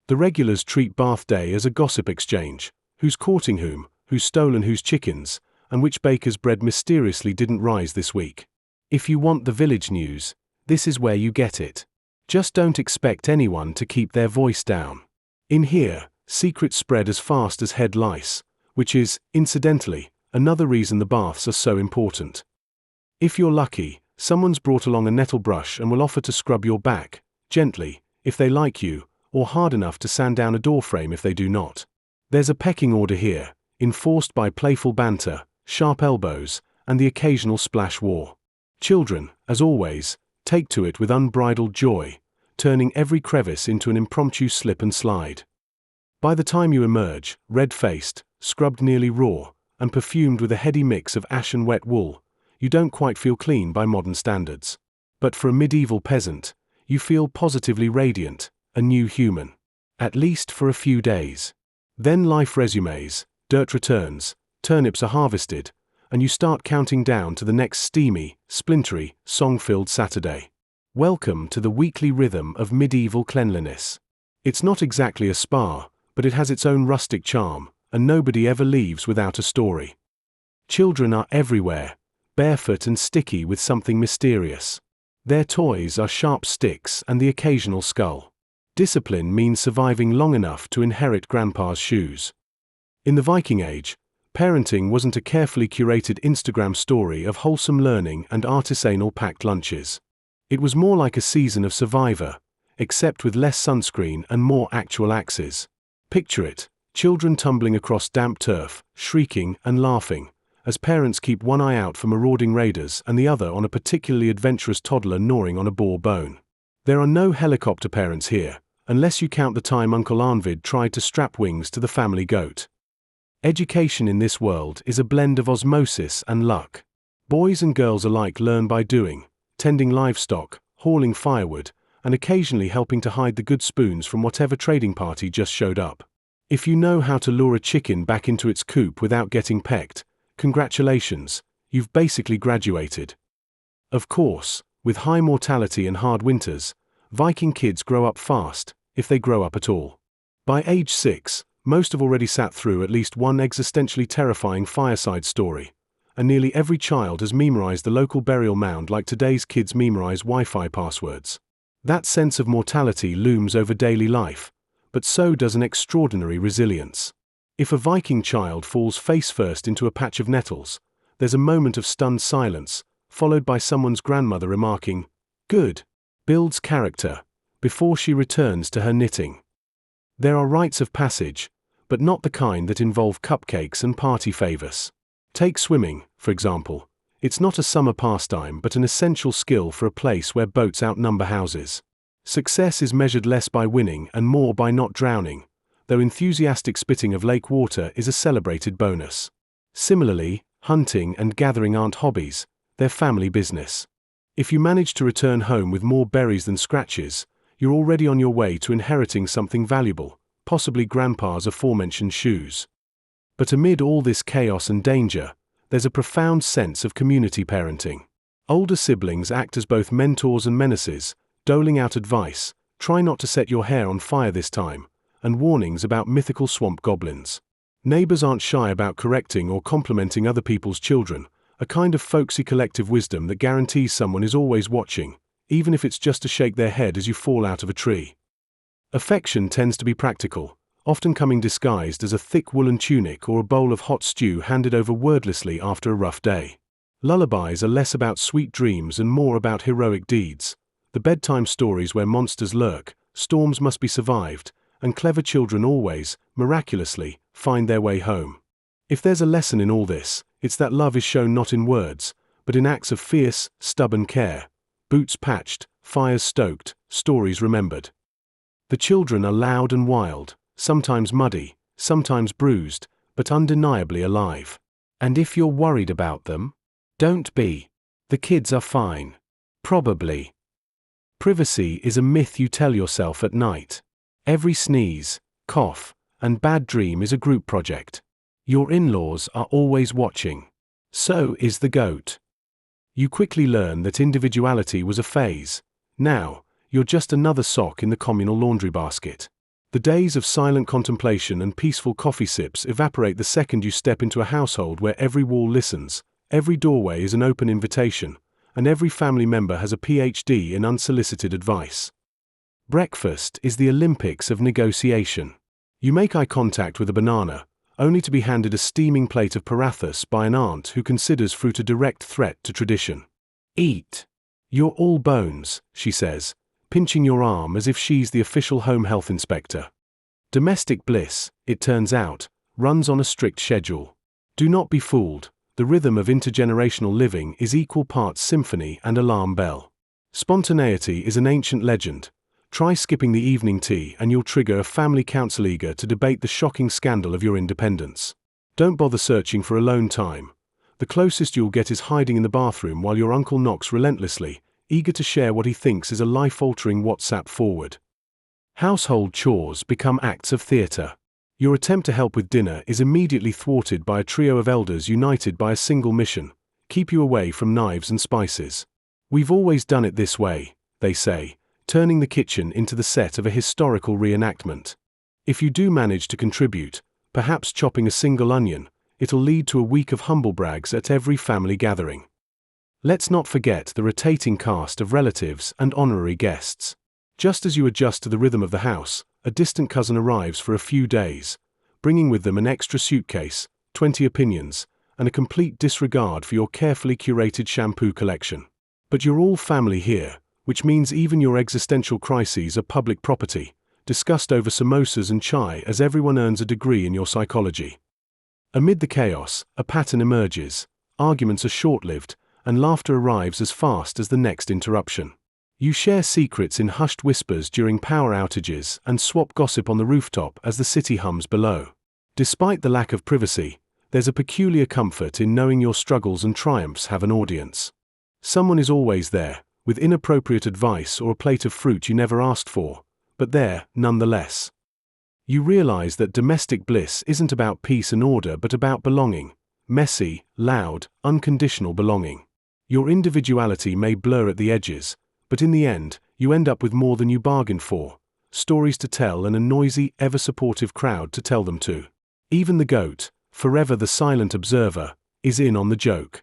The regulars treat bath day as a gossip exchange: who's courting whom, who's stolen whose chickens, and which baker's bread mysteriously didn't rise this week. If you want the village news, this is where you get it. Just don't expect anyone to keep their voice down. In here, secrets spread as fast as head lice, which is, incidentally, another reason the baths are so important. If you're lucky, someone's brought along a nettle brush and will offer to scrub your back, gently, if they like you, or hard enough to sand down a doorframe if they do not. There's a pecking order here, enforced by playful banter, sharp elbows, and the occasional splash war. Children, as always, take to it with unbridled joy, turning every crevice into an impromptu slip and slide. By the time you emerge, red-faced, scrubbed nearly raw, and perfumed with a heady mix of ash and wet wool, you don't quite feel clean by modern standards. But for a medieval peasant, you feel positively radiant, a new human. At least for a few days. Then life resumes, dirt returns, turnips are harvested, and you start counting down to the next steamy, splintery, song-filled Saturday. Welcome to the weekly rhythm of medieval cleanliness. It's not exactly a spa, but it has its own rustic charm, and nobody ever leaves without a story. Children are everywhere, barefoot and sticky with something mysterious. Their toys are sharp sticks and the occasional skull. Discipline means surviving long enough to inherit grandpa's shoes. In the Viking Age, parenting wasn't a carefully curated Instagram story of wholesome learning and artisanal packed lunches. It was more like a season of Survivor, except with less sunscreen and more actual axes. Picture it, children tumbling across damp turf, shrieking and laughing, as parents keep one eye out for marauding raiders and the other on a particularly adventurous toddler gnawing on a boar bone. There are no helicopter parents here, unless you count the time Uncle Arnvid tried to strap wings to the family goat. Education in this world is a blend of osmosis and luck. Boys and girls alike learn by doing, tending livestock, hauling firewood, and occasionally helping to hide the good spoons from whatever trading party just showed up. If you know how to lure a chicken back into its coop without getting pecked, congratulations, you've basically graduated. Of course, with high mortality and hard winters, Viking kids grow up fast, if they grow up at all. By age 6, most have already sat through at least one existentially terrifying fireside story, and nearly every child has memorized the local burial mound like today's kids memorize Wi-Fi passwords. That sense of mortality looms over daily life, but so does an extraordinary resilience. If a Viking child falls face first into a patch of nettles, there's a moment of stunned silence, followed by someone's grandmother remarking, "Good," builds character, before she returns to her knitting. There are rites of passage, but not the kind that involve cupcakes and party favors. Take swimming, for example. It's not a summer pastime but an essential skill for a place where boats outnumber houses. Success is measured less by winning and more by not drowning, though enthusiastic spitting of lake water is a celebrated bonus. Similarly, hunting and gathering aren't hobbies, they're family business. If you manage to return home with more berries than scratches, you're already on your way to inheriting something valuable, possibly Grandpa's aforementioned shoes. But amid all this chaos and danger, there's a profound sense of community parenting. Older siblings act as both mentors and menaces, doling out advice, "Try not to set your hair on fire this time," and warnings about mythical swamp goblins. Neighbors aren't shy about correcting or complimenting other people's children, a kind of folksy collective wisdom that guarantees someone is always watching, even if it's just to shake their head as you fall out of a tree. Affection tends to be practical, often coming disguised as a thick woolen tunic or a bowl of hot stew handed over wordlessly after a rough day. Lullabies are less about sweet dreams and more about heroic deeds, the bedtime stories where monsters lurk, storms must be survived, and clever children always, miraculously, find their way home. If there's a lesson in all this, it's that love is shown not in words, but in acts of fierce, stubborn care. Boots patched, fires stoked, stories remembered. The children are loud and wild, sometimes muddy, sometimes bruised, but undeniably alive. And if you're worried about them, don't be. The kids are fine. Probably. Privacy is a myth you tell yourself at night. Every sneeze, cough, and bad dream is a group project. Your in-laws are always watching. So is the goat. You quickly learn that individuality was a phase. Now, you're just another sock in the communal laundry basket. The days of silent contemplation and peaceful coffee sips evaporate the second you step into a household where every wall listens, every doorway is an open invitation, and every family member has a PhD in unsolicited advice. Breakfast is the Olympics of negotiation. You make eye contact with a banana, only to be handed a steaming plate of parathas by an aunt who considers fruit a direct threat to tradition. "Eat. You're all bones," she says, pinching your arm as if she's the official home health inspector. Domestic bliss, it turns out, runs on a strict schedule. Do not be fooled, the rhythm of intergenerational living is equal parts symphony and alarm bell. Spontaneity is an ancient legend. Try skipping the evening tea and you'll trigger a family council eager to debate the shocking scandal of your independence. Don't bother searching for alone time. The closest you'll get is hiding in the bathroom while your uncle knocks relentlessly, eager to share what he thinks is a life-altering WhatsApp forward. Household chores become acts of theatre. Your attempt to help with dinner is immediately thwarted by a trio of elders united by a single mission: keep you away from knives and spices. "We've always done it this way," they say, turning the kitchen into the set of a historical reenactment. If you do manage to contribute, perhaps chopping a single onion, it'll lead to a week of humble brags at every family gathering. Let's not forget the rotating cast of relatives and honorary guests. Just as you adjust to the rhythm of the house, a distant cousin arrives for a few days, bringing with them an extra suitcase, 20 opinions, and a complete disregard for your carefully curated shampoo collection. But you're all family here, which means even your existential crises are public property, discussed over samosas and chai as everyone earns a degree in your psychology. Amid the chaos, a pattern emerges. Arguments are short-lived, and laughter arrives as fast as the next interruption. You share secrets in hushed whispers during power outages and swap gossip on the rooftop as the city hums below. Despite the lack of privacy, there's a peculiar comfort in knowing your struggles and triumphs have an audience. Someone is always there, with inappropriate advice or a plate of fruit you never asked for, but there, nonetheless. You realize that domestic bliss isn't about peace and order but about belonging. Messy, loud, unconditional belonging. Your individuality may blur at the edges, but in the end, you end up with more than you bargained for, stories to tell and a noisy, ever-supportive crowd to tell them to. Even the goat, forever the silent observer, is in on the joke.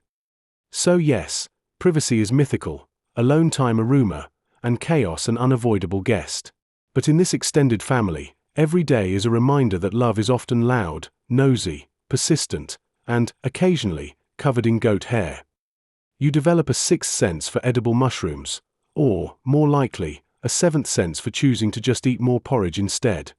So yes, privacy is mythical, alone time a rumor, and chaos an unavoidable guest. But in this extended family, every day is a reminder that love is often loud, nosy, persistent, and, occasionally, covered in goat hair. You develop a sixth sense for edible mushrooms, or, more likely, a seventh sense for choosing to just eat more porridge instead.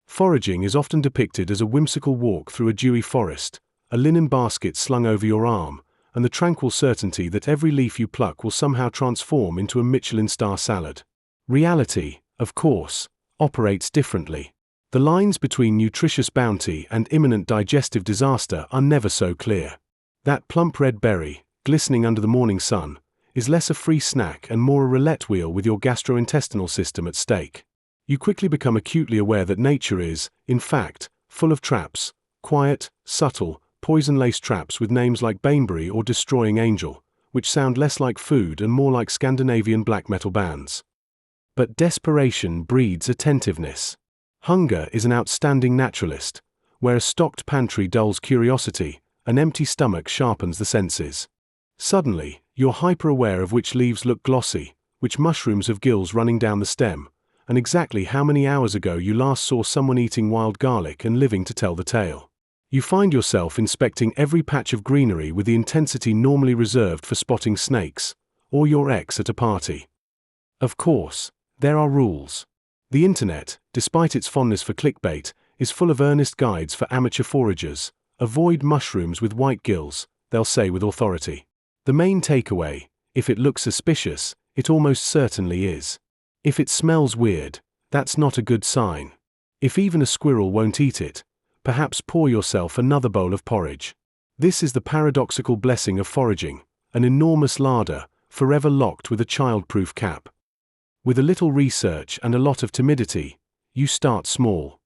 Foraging is often depicted as a whimsical walk through a dewy forest, a linen basket slung over your arm, and the tranquil certainty that every leaf you pluck will somehow transform into a Michelin star salad. Reality, of course, operates differently. The lines between nutritious bounty and imminent digestive disaster are never so clear. That plump red berry, glistening under the morning sun, is less a free snack and more a roulette wheel with your gastrointestinal system at stake. You quickly become acutely aware that nature is, in fact, full of traps, quiet, subtle, poison-laced traps with names like Baneberry or Destroying Angel, which sound less like food and more like Scandinavian black metal bands. But desperation breeds attentiveness. Hunger is an outstanding naturalist. Where a stocked pantry dulls curiosity, an empty stomach sharpens the senses. Suddenly, you're hyper-aware of which leaves look glossy, which mushrooms have gills running down the stem, and exactly how many hours ago you last saw someone eating wild garlic and living to tell the tale. You find yourself inspecting every patch of greenery with the intensity normally reserved for spotting snakes, or your ex at a party. Of course, there are rules. The internet, despite its fondness for clickbait, is full of earnest guides for amateur foragers. Avoid mushrooms with white gills, they'll say with authority. The main takeaway: if it looks suspicious, it almost certainly is. If it smells weird, that's not a good sign. If even a squirrel won't eat it, perhaps pour yourself another bowl of porridge. This is the paradoxical blessing of foraging, an enormous larder, forever locked with a child-proof cap. With a little research and a lot of timidity, you start small.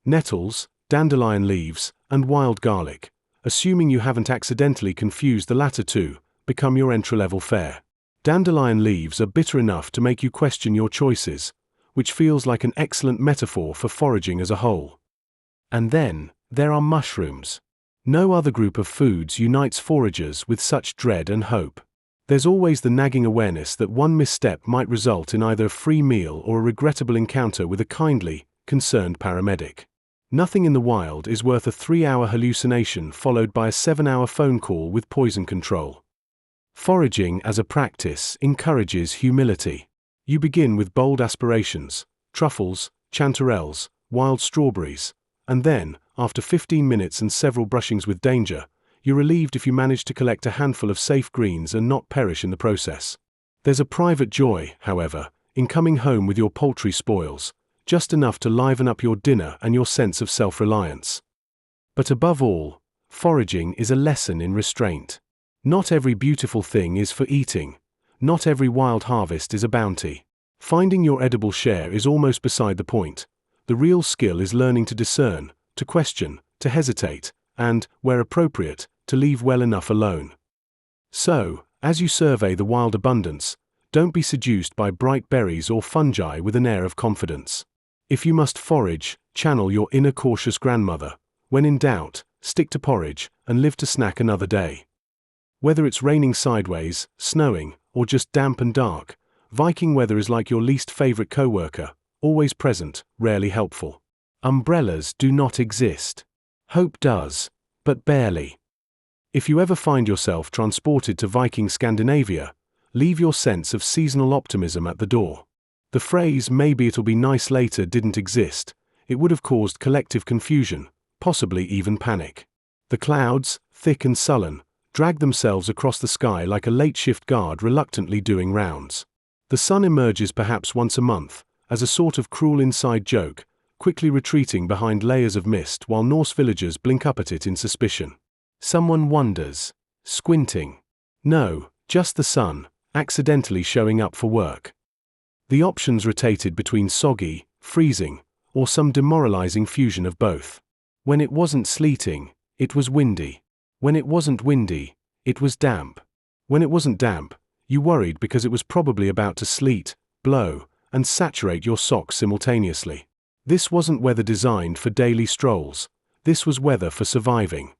Nettles, dandelion leaves, and wild garlic, assuming you haven't accidentally confused the latter two, become your entry-level fare. Dandelion leaves are bitter enough to make you question your choices, which feels like an excellent metaphor for foraging as a whole. And then, there are mushrooms. No other group of foods unites foragers with such dread and hope. There's always the nagging awareness that one misstep might result in either a free meal or a regrettable encounter with a kindly, concerned paramedic. Nothing in the wild is worth a 3-hour hallucination followed by a 7-hour phone call with poison control. Foraging as a practice encourages humility. You begin with bold aspirations, truffles, chanterelles, wild strawberries, and then, after 15 minutes and several brushings with danger, you're relieved if you manage to collect a handful of safe greens and not perish in the process. There's a private joy, however, in coming home with your poultry spoils, just enough to liven up your dinner and your sense of self-reliance. But above all, foraging is a lesson in restraint. Not every beautiful thing is for eating. Not every wild harvest is a bounty. Finding your edible share is almost beside the point. The real skill is learning to discern, to question, to hesitate, and, where appropriate, to leave well enough alone. So, as you survey the wild abundance, don't be seduced by bright berries or fungi with an air of confidence. If you must forage, channel your inner cautious grandmother. When in doubt, stick to porridge and live to snack another day. Whether it's raining sideways, snowing, or just damp and dark, Viking weather is like your least favorite coworker, always present, rarely helpful. Umbrellas do not exist. Hope does, but barely. If you ever find yourself transported to Viking Scandinavia, leave your sense of seasonal optimism at the door. The phrase "maybe it'll be nice later" didn't exist. It would have caused collective confusion, possibly even panic. The clouds, thick and sullen, drag themselves across the sky like a late shift guard reluctantly doing rounds. The sun emerges perhaps once a month, as a sort of cruel inside joke, quickly retreating behind layers of mist while Norse villagers blink up at it in suspicion. Someone wonders, squinting. No, just the sun, accidentally showing up for work. The options rotated between soggy, freezing, or some demoralizing fusion of both. When it wasn't sleeting, it was windy. When it wasn't windy, it was damp. When it wasn't damp, you worried because it was probably about to sleet, blow, and saturate your socks simultaneously. This wasn't weather designed for daily strolls. This was weather for surviving.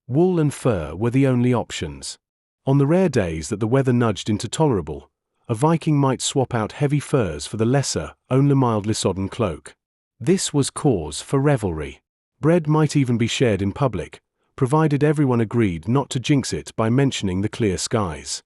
Wool and fur were the only options. On the rare days that the weather nudged into tolerable, a Viking might swap out heavy furs for the lesser, only mildly sodden cloak. This was cause for revelry. Bread might even be shared in public, provided everyone agreed not to jinx it by mentioning the clear skies.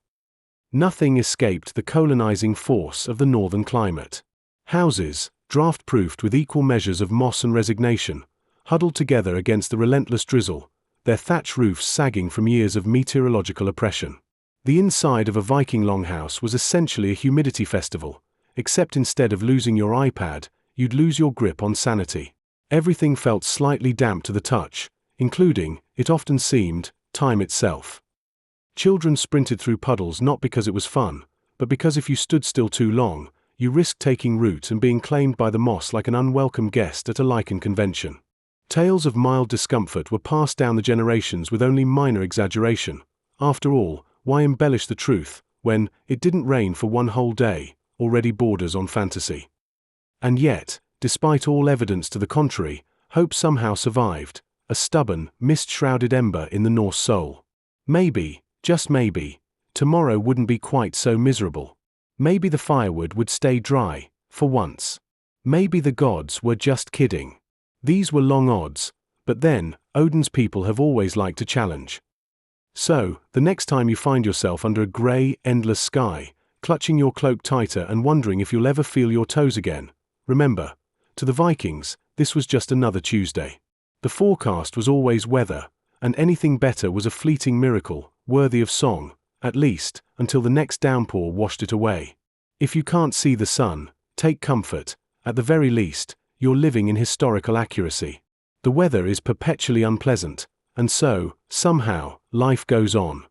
Nothing escaped the colonizing force of the northern climate. Houses, draft-proofed with equal measures of moss and resignation, huddled together against the relentless drizzle, their thatch roofs sagging from years of meteorological oppression. The inside of a Viking longhouse was essentially a humidity festival, except instead of losing your iPad, you'd lose your grip on sanity. Everything felt slightly damp to the touch, including, it often seemed, time itself. Children sprinted through puddles not because it was fun, but because if you stood still too long, you risked taking root and being claimed by the moss like an unwelcome guest at a lichen convention. Tales of mild discomfort were passed down the generations with only minor exaggeration. After all, why embellish the truth, when it didn't rain for one whole day, already borders on fantasy? And yet, despite all evidence to the contrary, hope somehow survived, a stubborn, mist-shrouded ember in the Norse soul. Maybe, just maybe, tomorrow wouldn't be quite so miserable. Maybe the firewood would stay dry, for once. Maybe the gods were just kidding. These were long odds, but then, Odin's people have always liked to challenge. So, the next time you find yourself under a grey, endless sky, clutching your cloak tighter and wondering if you'll ever feel your toes again, remember, to the Vikings, this was just another Tuesday. The forecast was always weather, and anything better was a fleeting miracle, worthy of song, at least, until the next downpour washed it away. If you can't see the sun, take comfort, at the very least, you're living in historical accuracy. The weather is perpetually unpleasant, and so, somehow, life goes on.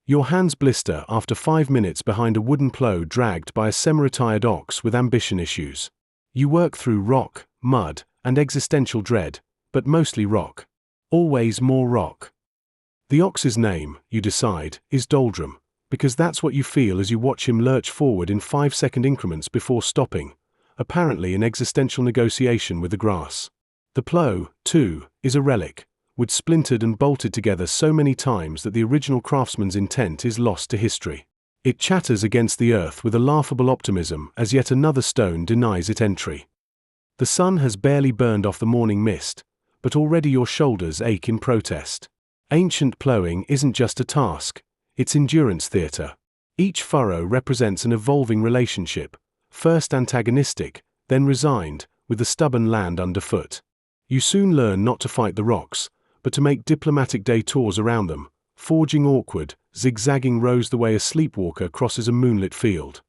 Your hands blister after 5 minutes behind a wooden plough dragged by a semi-retired ox with ambition issues. You work through rock, mud, and existential dread, but mostly rock. Always more rock. The ox's name, you decide, is Doldrum, because that's what you feel as you watch him lurch forward in 5-second increments before stopping, apparently in existential negotiation with the grass. The plough, too, is a relic, wood splintered and bolted together so many times that the original craftsman's intent is lost to history. It chatters against the earth with a laughable optimism as yet another stone denies it entry. The sun has barely burned off the morning mist, but already your shoulders ache in protest. Ancient ploughing isn't just a task, it's endurance theatre. Each furrow represents an evolving relationship, first antagonistic, then resigned, with the stubborn land underfoot. You soon learn not to fight the rocks, but to make diplomatic detours around them, forging awkward, zigzagging rows the way a sleepwalker crosses a moonlit field.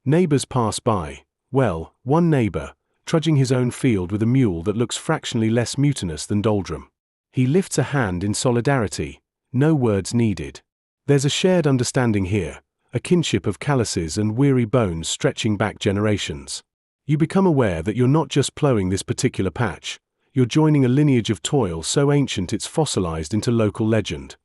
Neighbors pass by, well, one neighbor, trudging his own field with a mule that looks fractionally less mutinous than Doldrum. He lifts a hand in solidarity, no words needed. There's a shared understanding here, a kinship of calluses and weary bones stretching back generations. You become aware that you're not just ploughing this particular patch, you're joining a lineage of toil so ancient it's fossilized into local legend.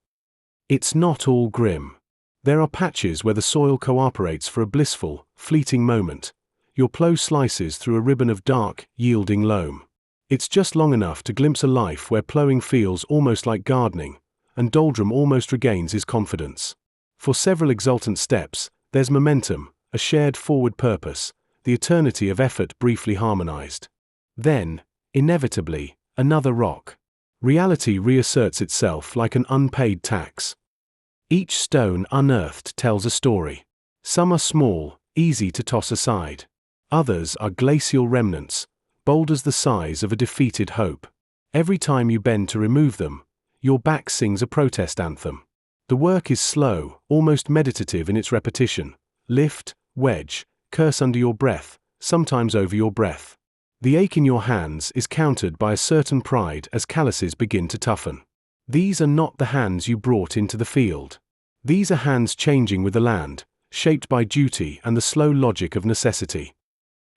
It's not all grim. There are patches where the soil cooperates for a blissful, fleeting moment. Your plough slices through a ribbon of dark, yielding loam. It's just long enough to glimpse a life where ploughing feels almost like gardening, and Doldrum almost regains his confidence. For several exultant steps, there's momentum, a shared forward purpose, the eternity of effort briefly harmonized. Then, inevitably, another rock. Reality reasserts itself like an unpaid tax. Each stone unearthed tells a story. Some are small, easy to toss aside. Others are glacial remnants, boulders the size of a defeated hope. Every time you bend to remove them, your back sings a protest anthem. The work is slow, almost meditative in its repetition. Lift, wedge, curse under your breath, sometimes over your breath. The ache in your hands is countered by a certain pride as calluses begin to toughen. These are not the hands you brought into the field. These are hands changing with the land, shaped by duty and the slow logic of necessity.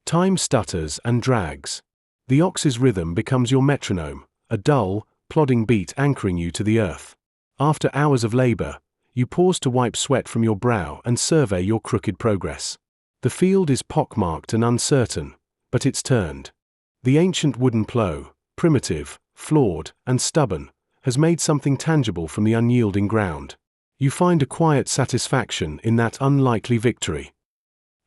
Time stutters and drags. The ox's rhythm becomes your metronome, a dull, plodding beat anchoring you to the earth. After hours of labor, you pause to wipe sweat from your brow and survey your crooked progress. The field is pockmarked and uncertain, but it's turned. The ancient wooden plough, primitive, flawed, and stubborn, has made something tangible from the unyielding ground. You find a quiet satisfaction in that unlikely victory.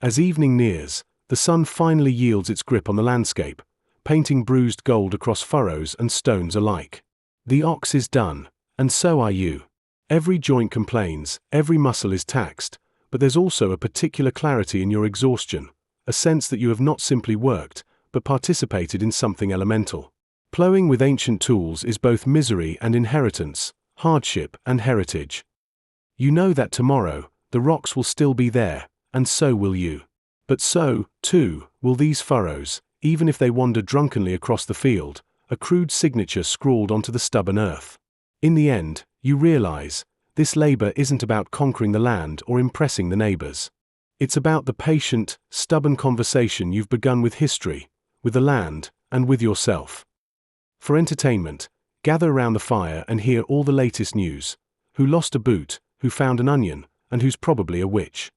As evening nears, the sun finally yields its grip on the landscape, painting bruised gold across furrows and stones alike. The ox is done, and so are you. Every joint complains, every muscle is taxed, but there's also a particular clarity in your exhaustion, a sense that you have not simply worked, but participated in something elemental. Ploughing with ancient tools is both misery and inheritance, hardship and heritage. You know that tomorrow, the rocks will still be there, and so will you. But so, too, will these furrows, even if they wander drunkenly across the field, a crude signature scrawled onto the stubborn earth. In the end, you realize, this labor isn't about conquering the land or impressing the neighbors. It's about the patient, stubborn conversation you've begun with history, with the land, and with yourself. For entertainment, gather around the fire and hear all the latest news: who lost a boot, who found an onion, and who's probably a witch.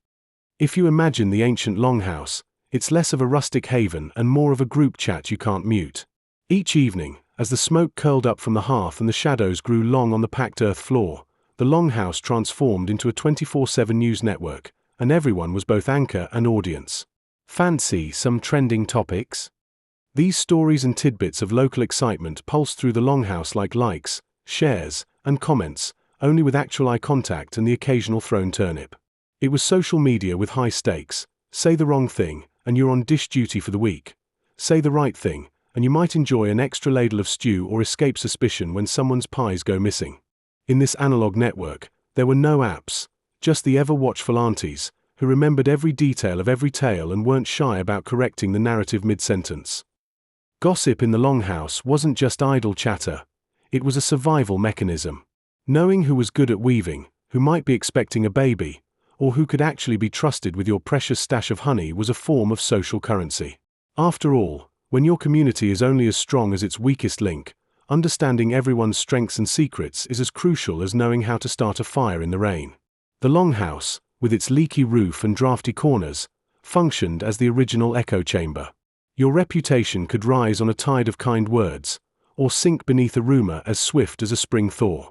If you imagine the ancient longhouse, it's less of a rustic haven and more of a group chat you can't mute. Each evening, as the smoke curled up from the hearth and the shadows grew long on the packed earth floor, the longhouse transformed into a 24/7 news network, and everyone was both anchor and audience. Fancy some trending topics? These stories and tidbits of local excitement pulsed through the longhouse like likes, shares, and comments, only with actual eye contact and the occasional thrown turnip. It was social media with high stakes. Say the wrong thing, and you're on dish duty for the week. Say the right thing, and you might enjoy an extra ladle of stew or escape suspicion when someone's pies go missing. In this analog network, there were no apps, just the ever-watchful aunties, who remembered every detail of every tale and weren't shy about correcting the narrative mid-sentence. Gossip in the longhouse wasn't just idle chatter, it was a survival mechanism. Knowing who was good at weaving, who might be expecting a baby, or who could actually be trusted with your precious stash of honey was a form of social currency. After all, when your community is only as strong as its weakest link, understanding everyone's strengths and secrets is as crucial as knowing how to start a fire in the rain. The longhouse, with its leaky roof and drafty corners, functioned as the original echo chamber. Your reputation could rise on a tide of kind words, or sink beneath a rumor as swift as a spring thaw.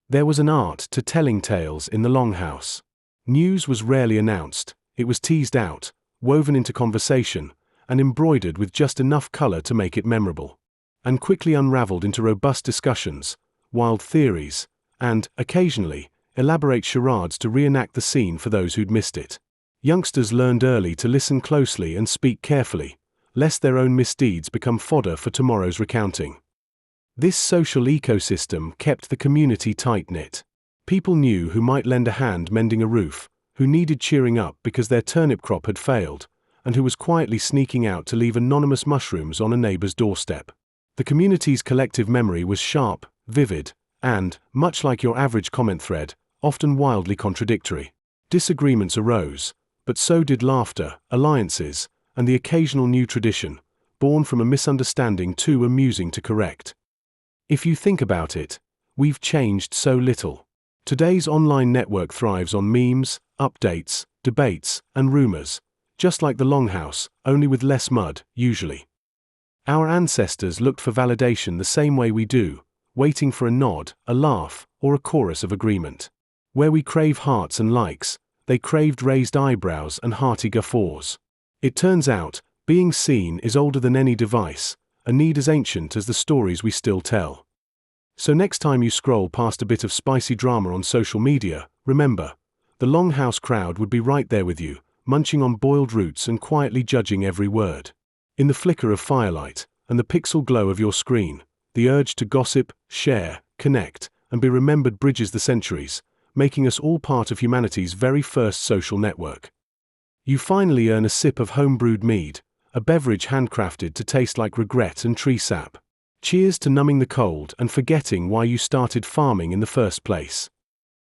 There was an art to telling tales in the longhouse. News was rarely announced, it was teased out, woven into conversation, and embroidered with just enough color to make it memorable, and quickly unraveled into robust discussions, wild theories, and, occasionally, elaborate charades to reenact the scene for those who'd missed it. Youngsters learned early to listen closely and speak carefully, lest their own misdeeds become fodder for tomorrow's recounting. This social ecosystem kept the community tight-knit. People knew who might lend a hand mending a roof, who needed cheering up because their turnip crop had failed, and who was quietly sneaking out to leave anonymous mushrooms on a neighbor's doorstep. The community's collective memory was sharp, vivid, and, much like your average comment thread, often wildly contradictory. Disagreements arose, but so did laughter, alliances, and the occasional new tradition, born from a misunderstanding too amusing to correct. If you think about it, we've changed so little. Today's online network thrives on memes, updates, debates, and rumors, just like the longhouse, only with less mud, usually. Our ancestors looked for validation the same way we do, waiting for a nod, a laugh, or a chorus of agreement. Where we crave hearts and likes, they craved raised eyebrows and hearty guffaws. It turns out, being seen is older than any device, a need as ancient as the stories we still tell. So next time you scroll past a bit of spicy drama on social media, remember, the longhouse crowd would be right there with you, munching on boiled roots and quietly judging every word. In the flicker of firelight, and the pixel glow of your screen, the urge to gossip, share, connect, and be remembered bridges the centuries, making us all part of humanity's very first social network. You finally earn a sip of home-brewed mead, a beverage handcrafted to taste like regret and tree sap. Cheers to numbing the cold and forgetting why you started farming in the first place.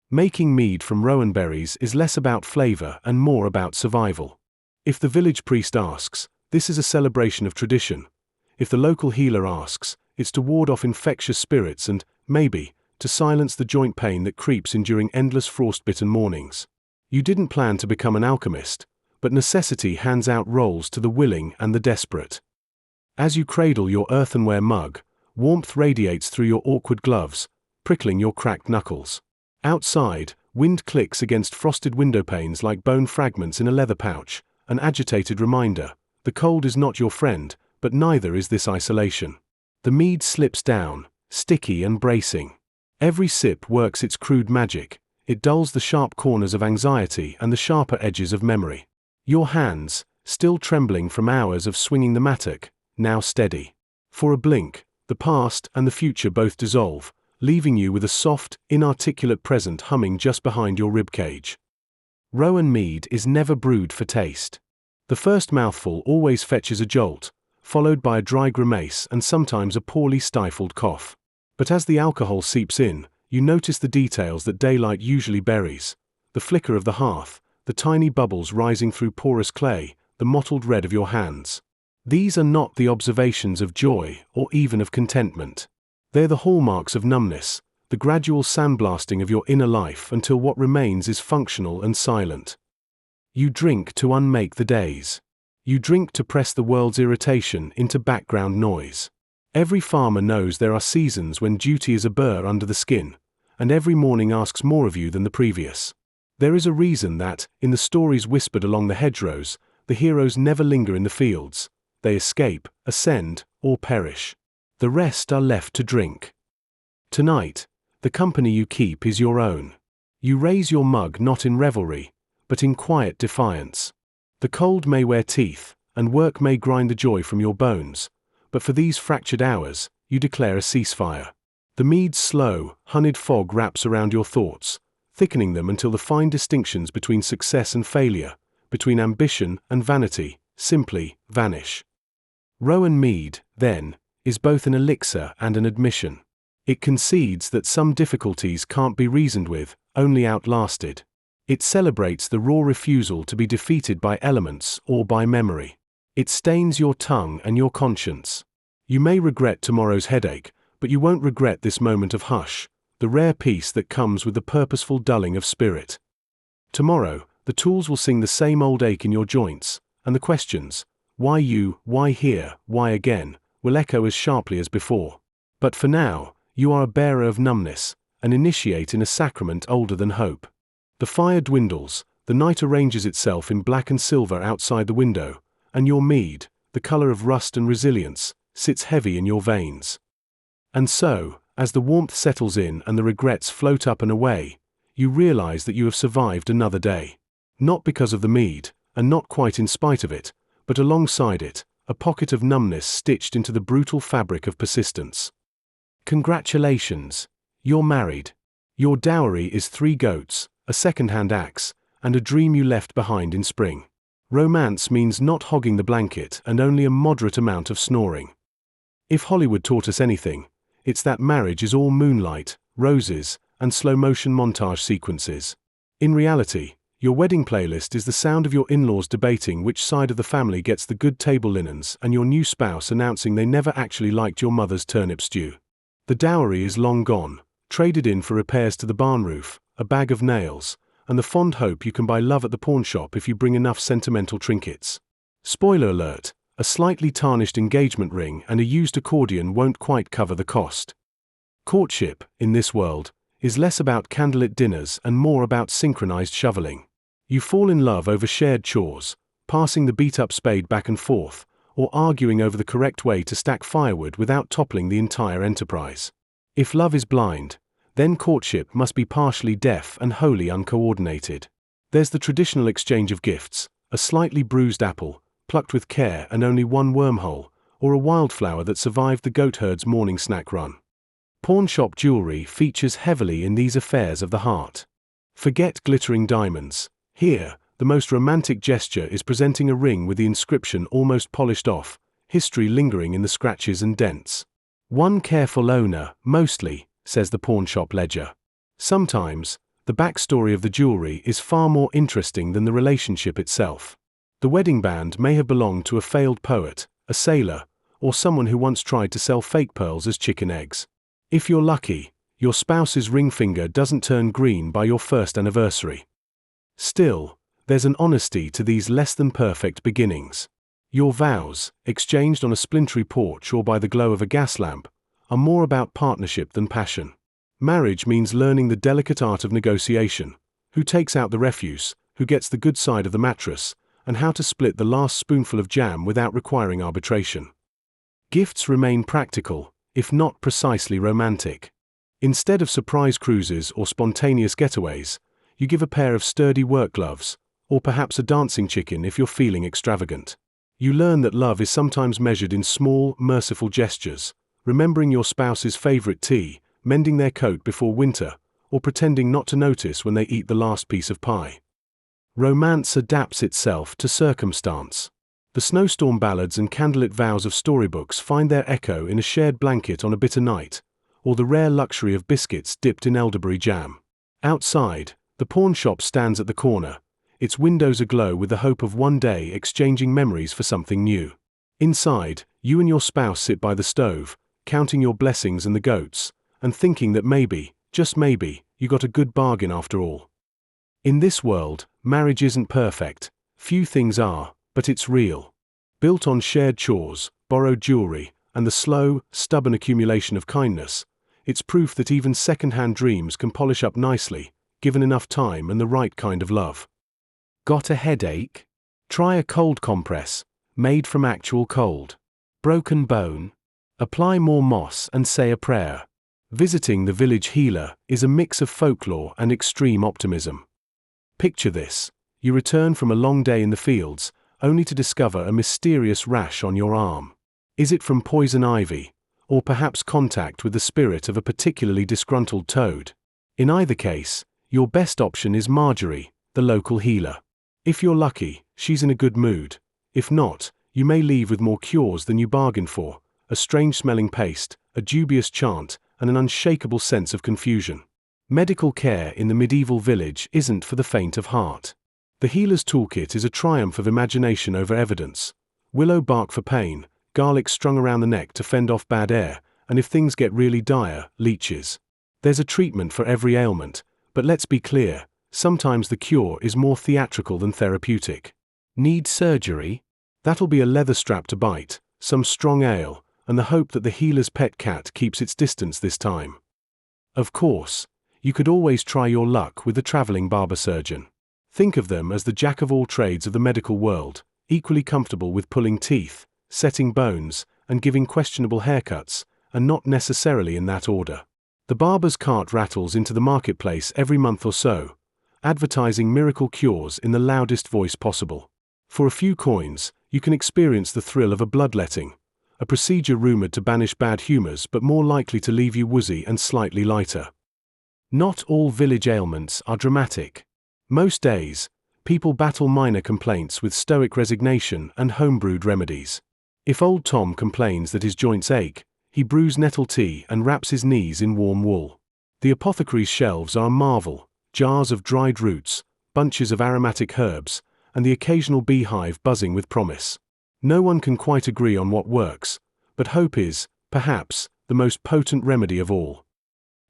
Making mead from rowan berries is less about flavor and more about survival. If the village priest asks, this is a celebration of tradition. If the local healer asks, it's to ward off infectious spirits and, maybe, to silence the joint pain that creeps in during endless frostbitten mornings. You didn't plan to become an alchemist, but necessity hands out roles to the willing and the desperate. As you cradle your earthenware mug, warmth radiates through your awkward gloves, prickling your cracked knuckles. Outside, wind clicks against frosted window panes like bone fragments in a leather pouch, an agitated reminder. The cold is not your friend, but neither is this isolation. The mead slips down, sticky and bracing. Every sip works its crude magic. It dulls the sharp corners of anxiety and the sharper edges of memory. Your hands, still trembling from hours of swinging the mattock, now steady. For a blink, the past and the future both dissolve, leaving you with a soft, inarticulate present humming just behind your ribcage. Rowan mead is never brewed for taste. The first mouthful always fetches a jolt, followed by a dry grimace and sometimes a poorly stifled cough. But as the alcohol seeps in, you notice the details that daylight usually buries: the flicker of the hearth, the tiny bubbles rising through porous clay, the mottled red of your hands. These are not the observations of joy or even of contentment. They're the hallmarks of numbness, the gradual sandblasting of your inner life until what remains is functional and silent. You drink to unmake the days. You drink to press the world's irritation into background noise. Every farmer knows there are seasons when duty is a burr under the skin, and every morning asks more of you than the previous. There is a reason that, in the stories whispered along the hedgerows, the heroes never linger in the fields. They escape, ascend, or perish. The rest are left to drink. Tonight, the company you keep is your own. You raise your mug not in revelry, but in quiet defiance. The cold may wear teeth, and work may grind the joy from your bones, but for these fractured hours, you declare a ceasefire. The mead's slow, honeyed fog wraps around your thoughts, thickening them until the fine distinctions between success and failure, between ambition and vanity, simply vanish. Rowan mead, then, is both an elixir and an admission. It concedes that some difficulties can't be reasoned with, only outlasted. It celebrates the raw refusal to be defeated by elements or by memory. It stains your tongue and your conscience. You may regret tomorrow's headache, but you won't regret this moment of hush, the rare peace that comes with the purposeful dulling of spirit. Tomorrow, the tools will sing the same old ache in your joints, and the questions, why you, why here, why again, will echo as sharply as before. But for now, you are a bearer of numbness, an initiate in a sacrament older than hope. The fire dwindles, the night arranges itself in black and silver outside the window, and your mead, the color of rust and resilience, sits heavy in your veins. And so, as the warmth settles in and the regrets float up and away, you realize that you have survived another day. Not because of the mead, and not quite in spite of it, but alongside it, a pocket of numbness stitched into the brutal fabric of persistence. Congratulations! You're married. Your dowry is 3 goats, a second-hand axe, and a dream you left behind in spring. Romance means not hogging the blanket and only a moderate amount of snoring. If Hollywood taught us anything, it's that marriage is all moonlight, roses, and slow-motion montage sequences. In reality, your wedding playlist is the sound of your in-laws debating which side of the family gets the good table linens and your new spouse announcing they never actually liked your mother's turnip stew. The dowry is long gone, traded in for repairs to the barn roof, a bag of nails, and the fond hope you can buy love at the pawn shop if you bring enough sentimental trinkets. Spoiler alert, a slightly tarnished engagement ring and a used accordion won't quite cover the cost. Courtship, in this world, is less about candlelit dinners and more about synchronized shoveling. You fall in love over shared chores, passing the beat-up spade back and forth, or arguing over the correct way to stack firewood without toppling the entire enterprise. If love is blind, then courtship must be partially deaf and wholly uncoordinated. There's the traditional exchange of gifts, a slightly bruised apple, plucked with care and only one wormhole, or a wildflower that survived the goat herd's morning snack run. Pawnshop jewelry features heavily in these affairs of the heart. Forget glittering diamonds. Here, the most romantic gesture is presenting a ring with the inscription almost polished off, history lingering in the scratches and dents. One careful owner, mostly, says the pawnshop ledger. Sometimes, the backstory of the jewelry is far more interesting than the relationship itself. The wedding band may have belonged to a failed poet, a sailor, or someone who once tried to sell fake pearls as chicken eggs. If you're lucky, your spouse's ring finger doesn't turn green by your first anniversary. Still, there's an honesty to these less-than-perfect beginnings. Your vows, exchanged on a splintery porch or by the glow of a gas lamp, are more about partnership than passion. Marriage means learning the delicate art of negotiation: who takes out the refuse, who gets the good side of the mattress, and how to split the last spoonful of jam without requiring arbitration. Gifts remain practical, if not precisely romantic. Instead of surprise cruises or spontaneous getaways, you give a pair of sturdy work gloves, or perhaps a dancing chicken if you're feeling extravagant. You learn that love is sometimes measured in small, merciful gestures: remembering your spouse's favorite tea, mending their coat before winter, or pretending not to notice when they eat the last piece of pie. Romance adapts itself to circumstance. The snowstorm ballads and candlelit vows of storybooks find their echo in a shared blanket on a bitter night, or the rare luxury of biscuits dipped in elderberry jam. Outside, the pawn shop stands at the corner, its windows aglow with the hope of one day exchanging memories for something new. Inside, you and your spouse sit by the stove, counting your blessings and the goats, and thinking that maybe, just maybe, you got a good bargain after all. In this world, marriage isn't perfect. Few things are, but it's real. Built on shared chores, borrowed jewelry, and the slow, stubborn accumulation of kindness, it's proof that even second-hand dreams can polish up nicely, given enough time and the right kind of love. Got a headache? Try a cold compress, made from actual cold. Broken bone? Apply more moss and say a prayer. Visiting the village healer is a mix of folklore and extreme optimism. Picture this: you return from a long day in the fields, only to discover a mysterious rash on your arm. Is it from poison ivy, or perhaps contact with the spirit of a particularly disgruntled toad? In either case, your best option is Marjorie, the local healer. If you're lucky, she's in a good mood. If not, you may leave with more cures than you bargained for: a strange-smelling paste, a dubious chant, and an unshakable sense of confusion. Medical care in the medieval village isn't for the faint of heart. The healer's toolkit is a triumph of imagination over evidence: willow bark for pain, garlic strung around the neck to fend off bad air, and if things get really dire, leeches. There's a treatment for every ailment, but let's be clear: sometimes the cure is more theatrical than therapeutic. Need surgery? That'll be a leather strap to bite, some strong ale, and the hope that the healer's pet cat keeps its distance this time. Of course, you could always try your luck with the traveling barber surgeon. Think of them as the jack of all trades of the medical world, equally comfortable with pulling teeth, setting bones, and giving questionable haircuts, and not necessarily in that order. The barber's cart rattles into the marketplace every month or so, advertising miracle cures in the loudest voice possible. For a few coins, you can experience the thrill of a bloodletting, a procedure rumored to banish bad humors but more likely to leave you woozy and slightly lighter. Not all village ailments are dramatic. Most days, people battle minor complaints with stoic resignation and homebrewed remedies. If old Tom complains that his joints ache, he brews nettle tea and wraps his knees in warm wool. The apothecary's shelves are a marvel: jars of dried roots, bunches of aromatic herbs, and the occasional beehive buzzing with promise. No one can quite agree on what works, but hope is, perhaps, the most potent remedy of all.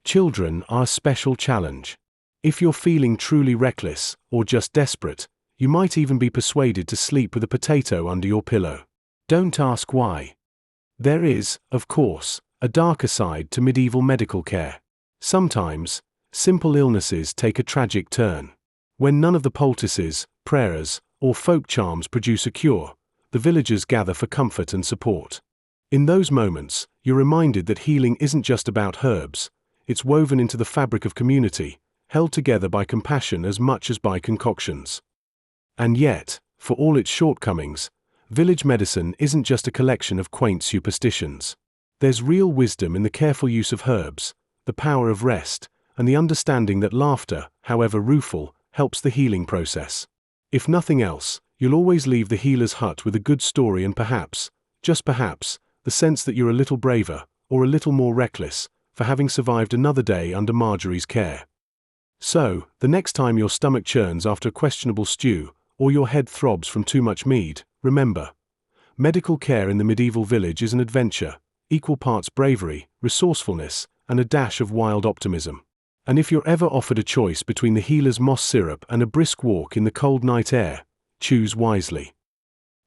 Children are a special challenge. If you're feeling truly reckless, or just desperate, you might even be persuaded to sleep with a potato under your pillow. Don't ask why. There is, of course, a darker side to medieval medical care. Sometimes, simple illnesses take a tragic turn. When none of the poultices, prayers, or folk charms produce a cure, the villagers gather for comfort and support. In those moments, you're reminded that healing isn't just about herbs. It's woven into the fabric of community, held together by compassion as much as by concoctions. And yet, for all its shortcomings, village medicine isn't just a collection of quaint superstitions. There's real wisdom in the careful use of herbs, the power of rest, and the understanding that laughter, however rueful, helps the healing process. If nothing else, you'll always leave the healer's hut with a good story and perhaps, just perhaps, the sense that you're a little braver, or a little more reckless, for having survived another day under Marjorie's care. So, the next time your stomach churns after a questionable stew, or your head throbs from too much mead, remember: medical care in the medieval village is an adventure, equal parts bravery, resourcefulness, and a dash of wild optimism. And if you're ever offered a choice between the healer's moss syrup and a brisk walk in the cold night air, choose wisely.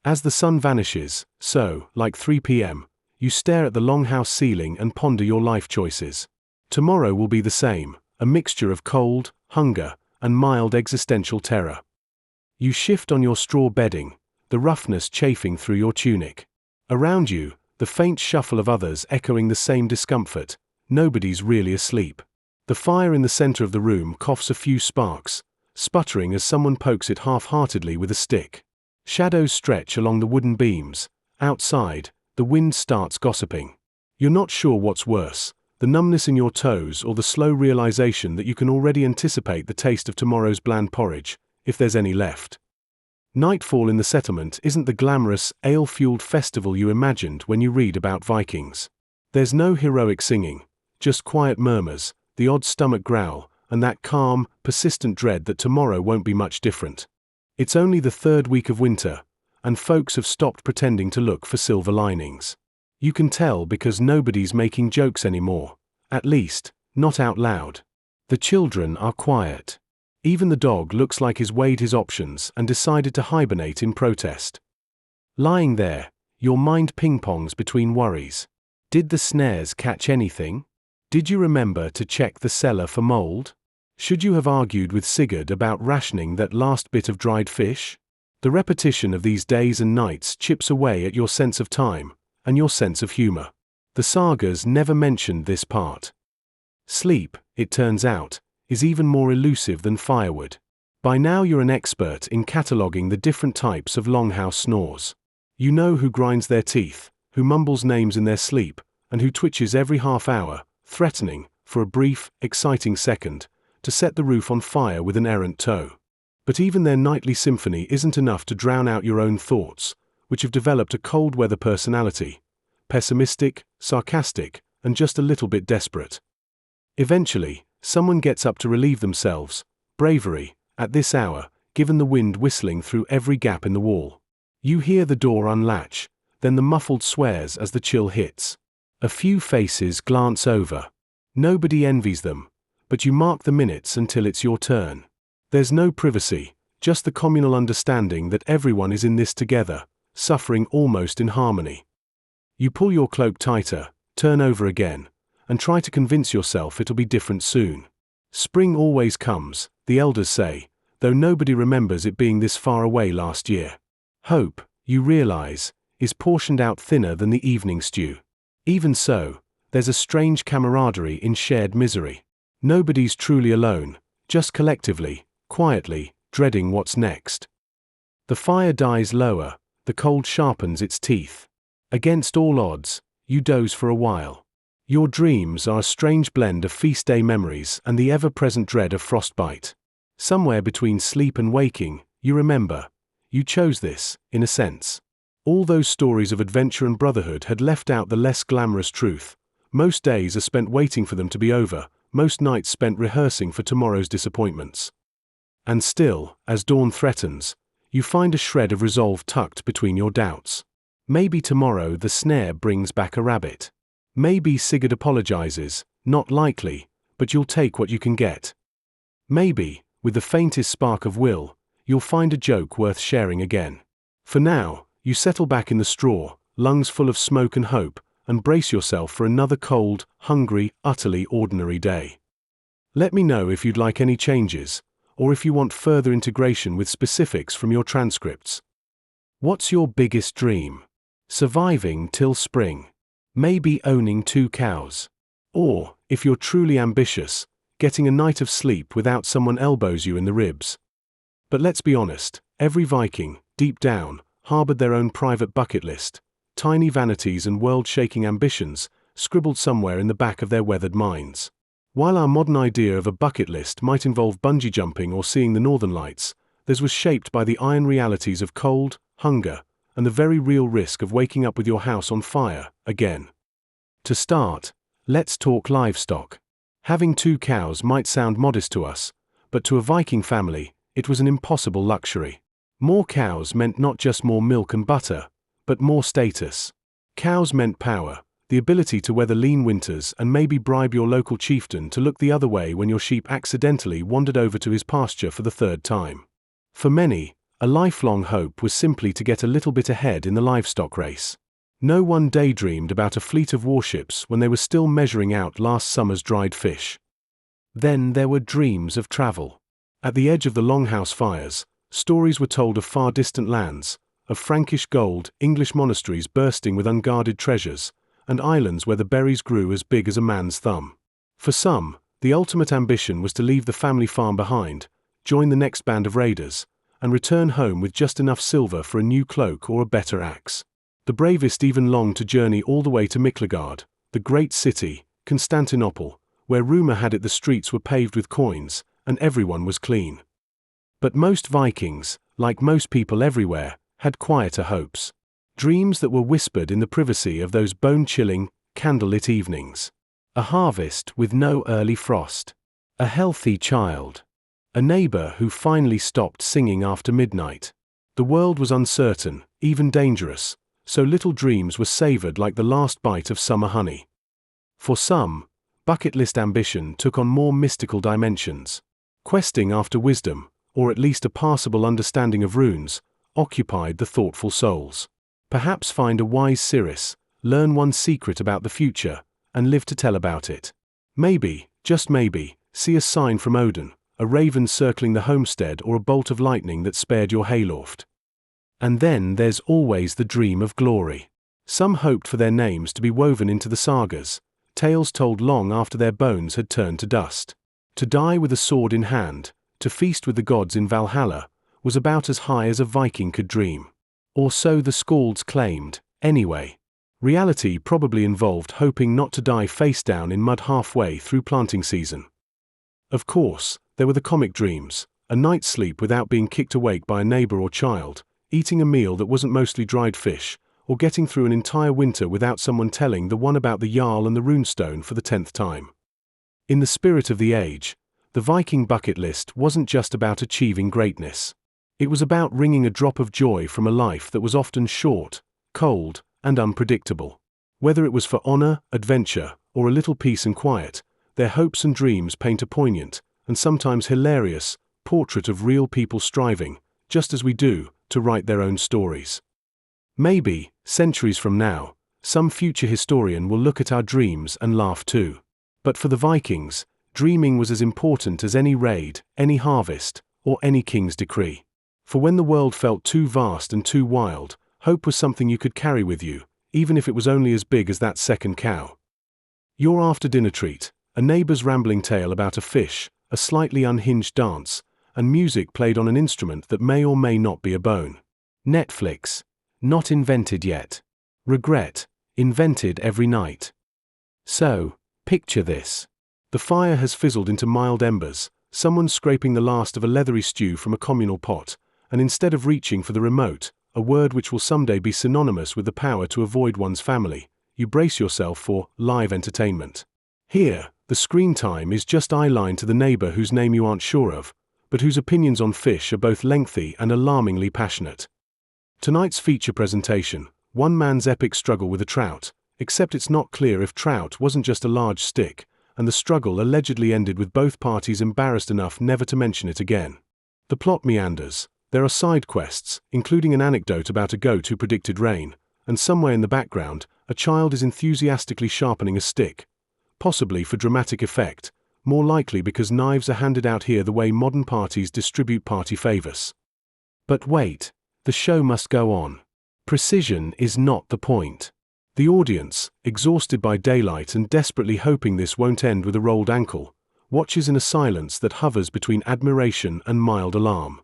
As the sun vanishes, so, like 3 p.m., you stare at the longhouse ceiling and ponder your life choices. Tomorrow will be the same, a mixture of cold, hunger, and mild existential terror. You shift on your straw bedding, the roughness chafing through your tunic. Around you, the faint shuffle of others echoing the same discomfort. Nobody's really asleep. The fire in the center of the room coughs a few sparks, sputtering as someone pokes it half-heartedly with a stick. Shadows stretch along the wooden beams. Outside, the wind starts gossiping. You're not sure what's worse, the numbness in your toes or the slow realization that you can already anticipate the taste of tomorrow's bland porridge, if there's any left. Nightfall in the settlement isn't the glamorous, ale-fueled festival you imagined when you read about Vikings. There's no heroic singing, just quiet murmurs, the odd stomach growl, and that calm, persistent dread that tomorrow won't be much different. It's only the third week of winter, and folks have stopped pretending to look for silver linings. You can tell because nobody's making jokes anymore, at least, not out loud. The children are quiet. Even the dog looks like he's weighed his options and decided to hibernate in protest. Lying there, your mind ping-pongs between worries. Did the snares catch anything? Did you remember to check the cellar for mold? Should you have argued with Sigurd about rationing that last bit of dried fish? The repetition of these days and nights chips away at your sense of time and your sense of humor. The sagas never mentioned this part. Sleep, it turns out, is even more elusive than firewood. By now you're an expert in cataloging the different types of longhouse snores. You know who grinds their teeth, who mumbles names in their sleep, and who twitches every half hour, threatening, for a brief, exciting second, to set the roof on fire with an errant toe. But even their nightly symphony isn't enough to drown out your own thoughts, which have developed a cold-weather personality, pessimistic, sarcastic, and just a little bit desperate. Eventually, someone gets up to relieve themselves, bravery, at this hour, given the wind whistling through every gap in the wall. You hear the door unlatch, then the muffled swears as the chill hits. A few faces glance over. Nobody envies them, but you mark the minutes until it's your turn. There's no privacy, just the communal understanding that everyone is in this together, suffering almost in harmony. You pull your cloak tighter, turn over again, and try to convince yourself it'll be different soon. Spring always comes, the elders say, though nobody remembers it being this far away last year. Hope, you realize, is portioned out thinner than the evening stew. Even so, there's a strange camaraderie in shared misery. Nobody's truly alone, just collectively, quietly, dreading what's next. The fire dies lower, the cold sharpens its teeth. Against all odds, you doze for a while. Your dreams are a strange blend of feast day memories and the ever-present dread of frostbite. Somewhere between sleep and waking, you remember. You chose this, in a sense. All those stories of adventure and brotherhood had left out the less glamorous truth. Most days are spent waiting for them to be over, most nights spent rehearsing for tomorrow's disappointments. And still, as dawn threatens, you find a shred of resolve tucked between your doubts. Maybe tomorrow the snare brings back a rabbit. Maybe Sigurd apologizes, not likely, but you'll take what you can get. Maybe, with the faintest spark of will, you'll find a joke worth sharing again. For now, you settle back in the straw, lungs full of smoke and hope, and brace yourself for another cold, hungry, utterly ordinary day. Let me know if you'd like any changes, or if you want further integration with specifics from your transcripts. What's your biggest dream? Surviving till spring. Maybe owning 2 cows. Or, if you're truly ambitious, getting a night of sleep without someone elbows you in the ribs. But let's be honest, every Viking, deep down, harbored their own private bucket list, tiny vanities and world-shaking ambitions, scribbled somewhere in the back of their weathered minds. While our modern idea of a bucket list might involve bungee jumping or seeing the northern lights, theirs was shaped by the iron realities of cold, hunger, and the very real risk of waking up with your house on fire, again. To start, let's talk livestock. Having 2 cows might sound modest to us, but to a Viking family, it was an impossible luxury. More cows meant not just more milk and butter, but more status. Cows meant power, the ability to weather lean winters and maybe bribe your local chieftain to look the other way when your sheep accidentally wandered over to his pasture for the 3rd time. For many, a lifelong hope was simply to get a little bit ahead in the livestock race. No one daydreamed about a fleet of warships when they were still measuring out last summer's dried fish. Then there were dreams of travel. At the edge of the longhouse fires, stories were told of far distant lands, of Frankish gold, English monasteries bursting with unguarded treasures, and islands where the berries grew as big as a man's thumb. For some, the ultimate ambition was to leave the family farm behind, join the next band of raiders, and return home with just enough silver for a new cloak or a better axe. The bravest even longed to journey all the way to Miklagard, the great city, Constantinople, where rumor had it the streets were paved with coins, and everyone was clean. But most Vikings, like most people everywhere, had quieter hopes. Dreams that were whispered in the privacy of those bone-chilling, candlelit evenings. A harvest with no early frost. A healthy child. A neighbor who finally stopped singing after midnight. The world was uncertain, even dangerous, so little dreams were savored like the last bite of summer honey. For some, bucket list ambition took on more mystical dimensions. Questing after wisdom, or at least a passable understanding of runes, occupied the thoughtful souls. Perhaps find a wise Cirrus, learn one secret about the future, and live to tell about it. Maybe, just maybe, see a sign from Odin, a raven circling the homestead or a bolt of lightning that spared your hayloft. And then there's always the dream of glory. Some hoped for their names to be woven into the sagas, tales told long after their bones had turned to dust. To die with a sword in hand, to feast with the gods in Valhalla, was about as high as a Viking could dream. Or so the skalds claimed, anyway. Reality probably involved hoping not to die face down in mud halfway through planting season. Of course, there were the comic dreams, a night's sleep without being kicked awake by a neighbor or child, eating a meal that wasn't mostly dried fish, or getting through an entire winter without someone telling the one about the Jarl and the runestone for the 10th time. In the spirit of the age, the Viking bucket list wasn't just about achieving greatness. It was about wringing a drop of joy from a life that was often short, cold, and unpredictable. Whether it was for honor, adventure, or a little peace and quiet, their hopes and dreams paint a poignant, and sometimes hilarious, portrait of real people striving, just as we do, to write their own stories. Maybe, centuries from now, some future historian will look at our dreams and laugh too. But for the Vikings, dreaming was as important as any raid, any harvest, or any king's decree. For when the world felt too vast and too wild, hope was something you could carry with you, even if it was only as big as that second cow. Your after-dinner treat, a neighbor's rambling tale about a fish, a slightly unhinged dance, and music played on an instrument that may or may not be a bone. Netflix. Not invented yet. Regret. Invented every night. So, picture this. The fire has fizzled into mild embers, someone scraping the last of a leathery stew from a communal pot, and instead of reaching for the remote, a word which will someday be synonymous with the power to avoid one's family, you brace yourself for live entertainment. Here, the screen time is just eyeline to the neighbor whose name you aren't sure of, but whose opinions on fish are both lengthy and alarmingly passionate. Tonight's feature presentation, one man's epic struggle with a trout, except it's not clear if trout wasn't just a large stick, and the struggle allegedly ended with both parties embarrassed enough never to mention it again. The plot meanders. There are side quests, including an anecdote about a goat who predicted rain, and somewhere in the background, a child is enthusiastically sharpening a stick, possibly for dramatic effect, more likely because knives are handed out here the way modern parties distribute party favors. But wait, the show must go on. Precision is not the point. The audience, exhausted by daylight and desperately hoping this won't end with a rolled ankle, watches in a silence that hovers between admiration and mild alarm.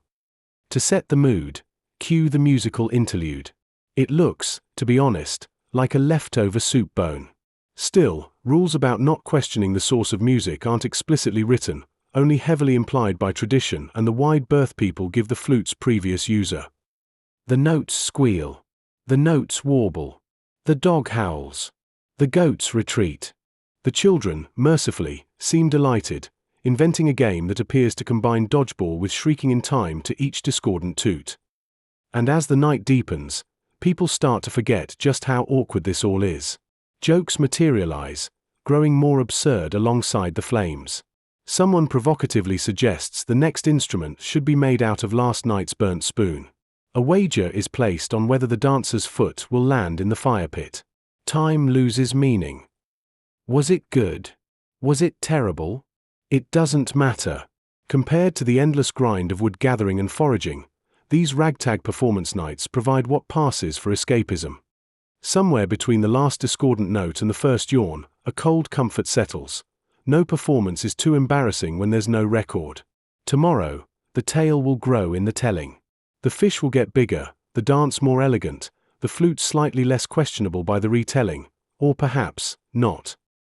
To set the mood, cue the musical interlude. It looks, to be honest, like a leftover soup bone. Still, rules about not questioning the source of music aren't explicitly written, only heavily implied by tradition, and the wide berth people give the flute's previous user. The notes squeal. The notes warble. The dog howls. The goats retreat. The children, mercifully, seem delighted, inventing a game that appears to combine dodgeball with shrieking in time to each discordant toot. And as the night deepens, people start to forget just how awkward this all is. Jokes materialize, growing more absurd alongside the flames. Someone provocatively suggests the next instrument should be made out of last night's burnt spoon. A wager is placed on whether the dancer's foot will land in the fire pit. Time loses meaning. Was it good? Was it terrible? It doesn't matter. Compared to the endless grind of wood gathering and foraging, these ragtag performance nights provide what passes for escapism. Somewhere between the last discordant note and the first yawn, a cold comfort settles. No performance is too embarrassing when there's no record. Tomorrow, the tale will grow in the telling. The fish will get bigger, the dance more elegant, the flute slightly less questionable by the retelling, or perhaps not.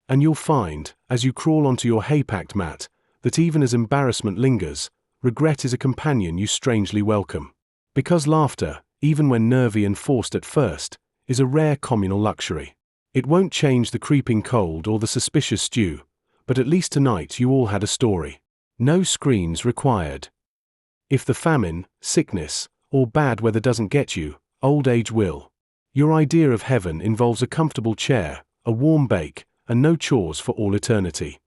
And you'll find, as you crawl onto your hay-packed mat, that even as embarrassment lingers, regret is a companion you strangely welcome. Because laughter, even when nervy and forced at first, is a rare communal luxury. It won't change the creeping cold or the suspicious stew, but at least tonight you all had a story. No screens required. If the famine, sickness, or bad weather doesn't get you, old age will. Your idea of heaven involves a comfortable chair, a warm bake, and no chores for all eternity.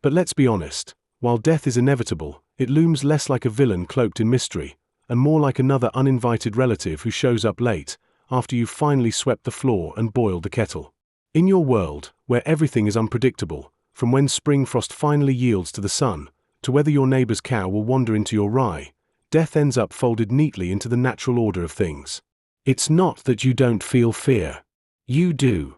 But let's be honest, while death is inevitable, it looms less like a villain cloaked in mystery, and more like another uninvited relative who shows up late, after you've finally swept the floor and boiled the kettle. In your world, where everything is unpredictable, from when spring frost finally yields to the sun, to whether your neighbor's cow will wander into your rye, death ends up folded neatly into the natural order of things. It's not that you don't feel fear. You do.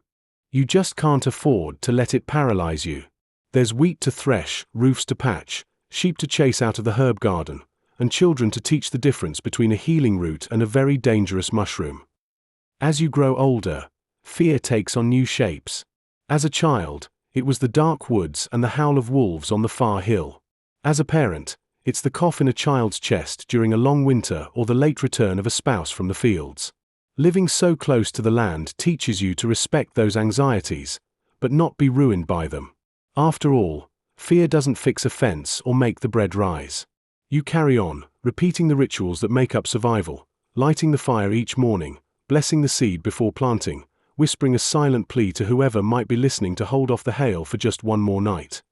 You just can't afford to let it paralyze you. There's wheat to thresh, roofs to patch, sheep to chase out of the herb garden, and children to teach the difference between a healing root and a very dangerous mushroom. As you grow older, fear takes on new shapes. As a child, it was the dark woods and the howl of wolves on the far hill. As a parent, it's the cough in a child's chest during a long winter or the late return of a spouse from the fields. Living so close to the land teaches you to respect those anxieties, but not be ruined by them. After all, fear doesn't fix a fence or make the bread rise. You carry on, repeating the rituals that make up survival, lighting the fire each morning, blessing the seed before planting, whispering a silent plea to whoever might be listening to hold off the hail for just one more night.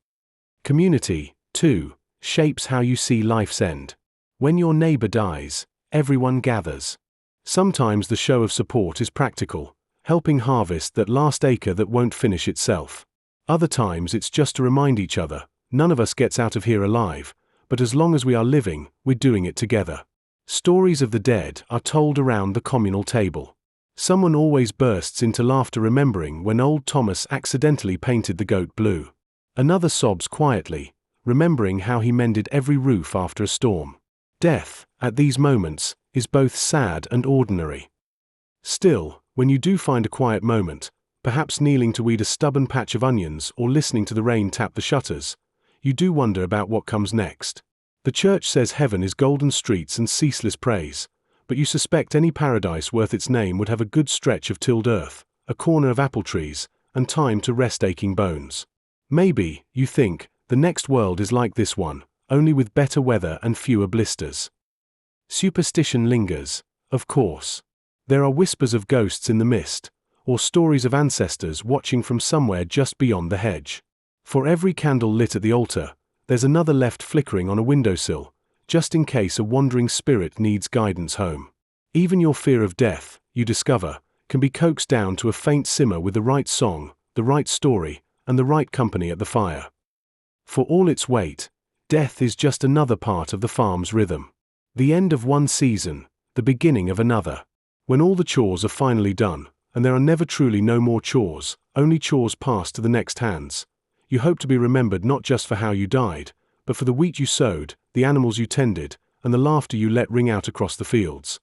Community, too, shapes how you see life's end. When your neighbor dies, everyone gathers. Sometimes the show of support is practical, helping harvest that last acre that won't finish itself. Other times it's just to remind each other, none of us gets out of here alive, but as long as we are living, we're doing it together. Stories of the dead are told around the communal table. Someone always bursts into laughter remembering when old Thomas accidentally painted the goat blue. Another sobs quietly, remembering how he mended every roof after a storm. Death, at these moments, is both sad and ordinary. Still, when you do find a quiet moment, perhaps kneeling to weed a stubborn patch of onions or listening to the rain tap the shutters, you do wonder about what comes next. The church says heaven is golden streets and ceaseless praise, but you suspect any paradise worth its name would have a good stretch of tilled earth, a corner of apple trees, and time to rest aching bones. Maybe, you think, the next world is like this one, only with better weather and fewer blisters. Superstition lingers, of course. There are whispers of ghosts in the mist, or stories of ancestors watching from somewhere just beyond the hedge. For every candle lit at the altar, there's another left flickering on a windowsill, just in case a wandering spirit needs guidance home. Even your fear of death, you discover, can be coaxed down to a faint simmer with the right song, the right story, and the right company at the fire. For all its weight, death is just another part of the farm's rhythm. The end of one season, the beginning of another. When all the chores are finally done, and there are never truly no more chores, only chores passed to the next hands, you hope to be remembered not just for how you died, but for the wheat you sowed, the animals you tended, and the laughter you let ring out across the fields.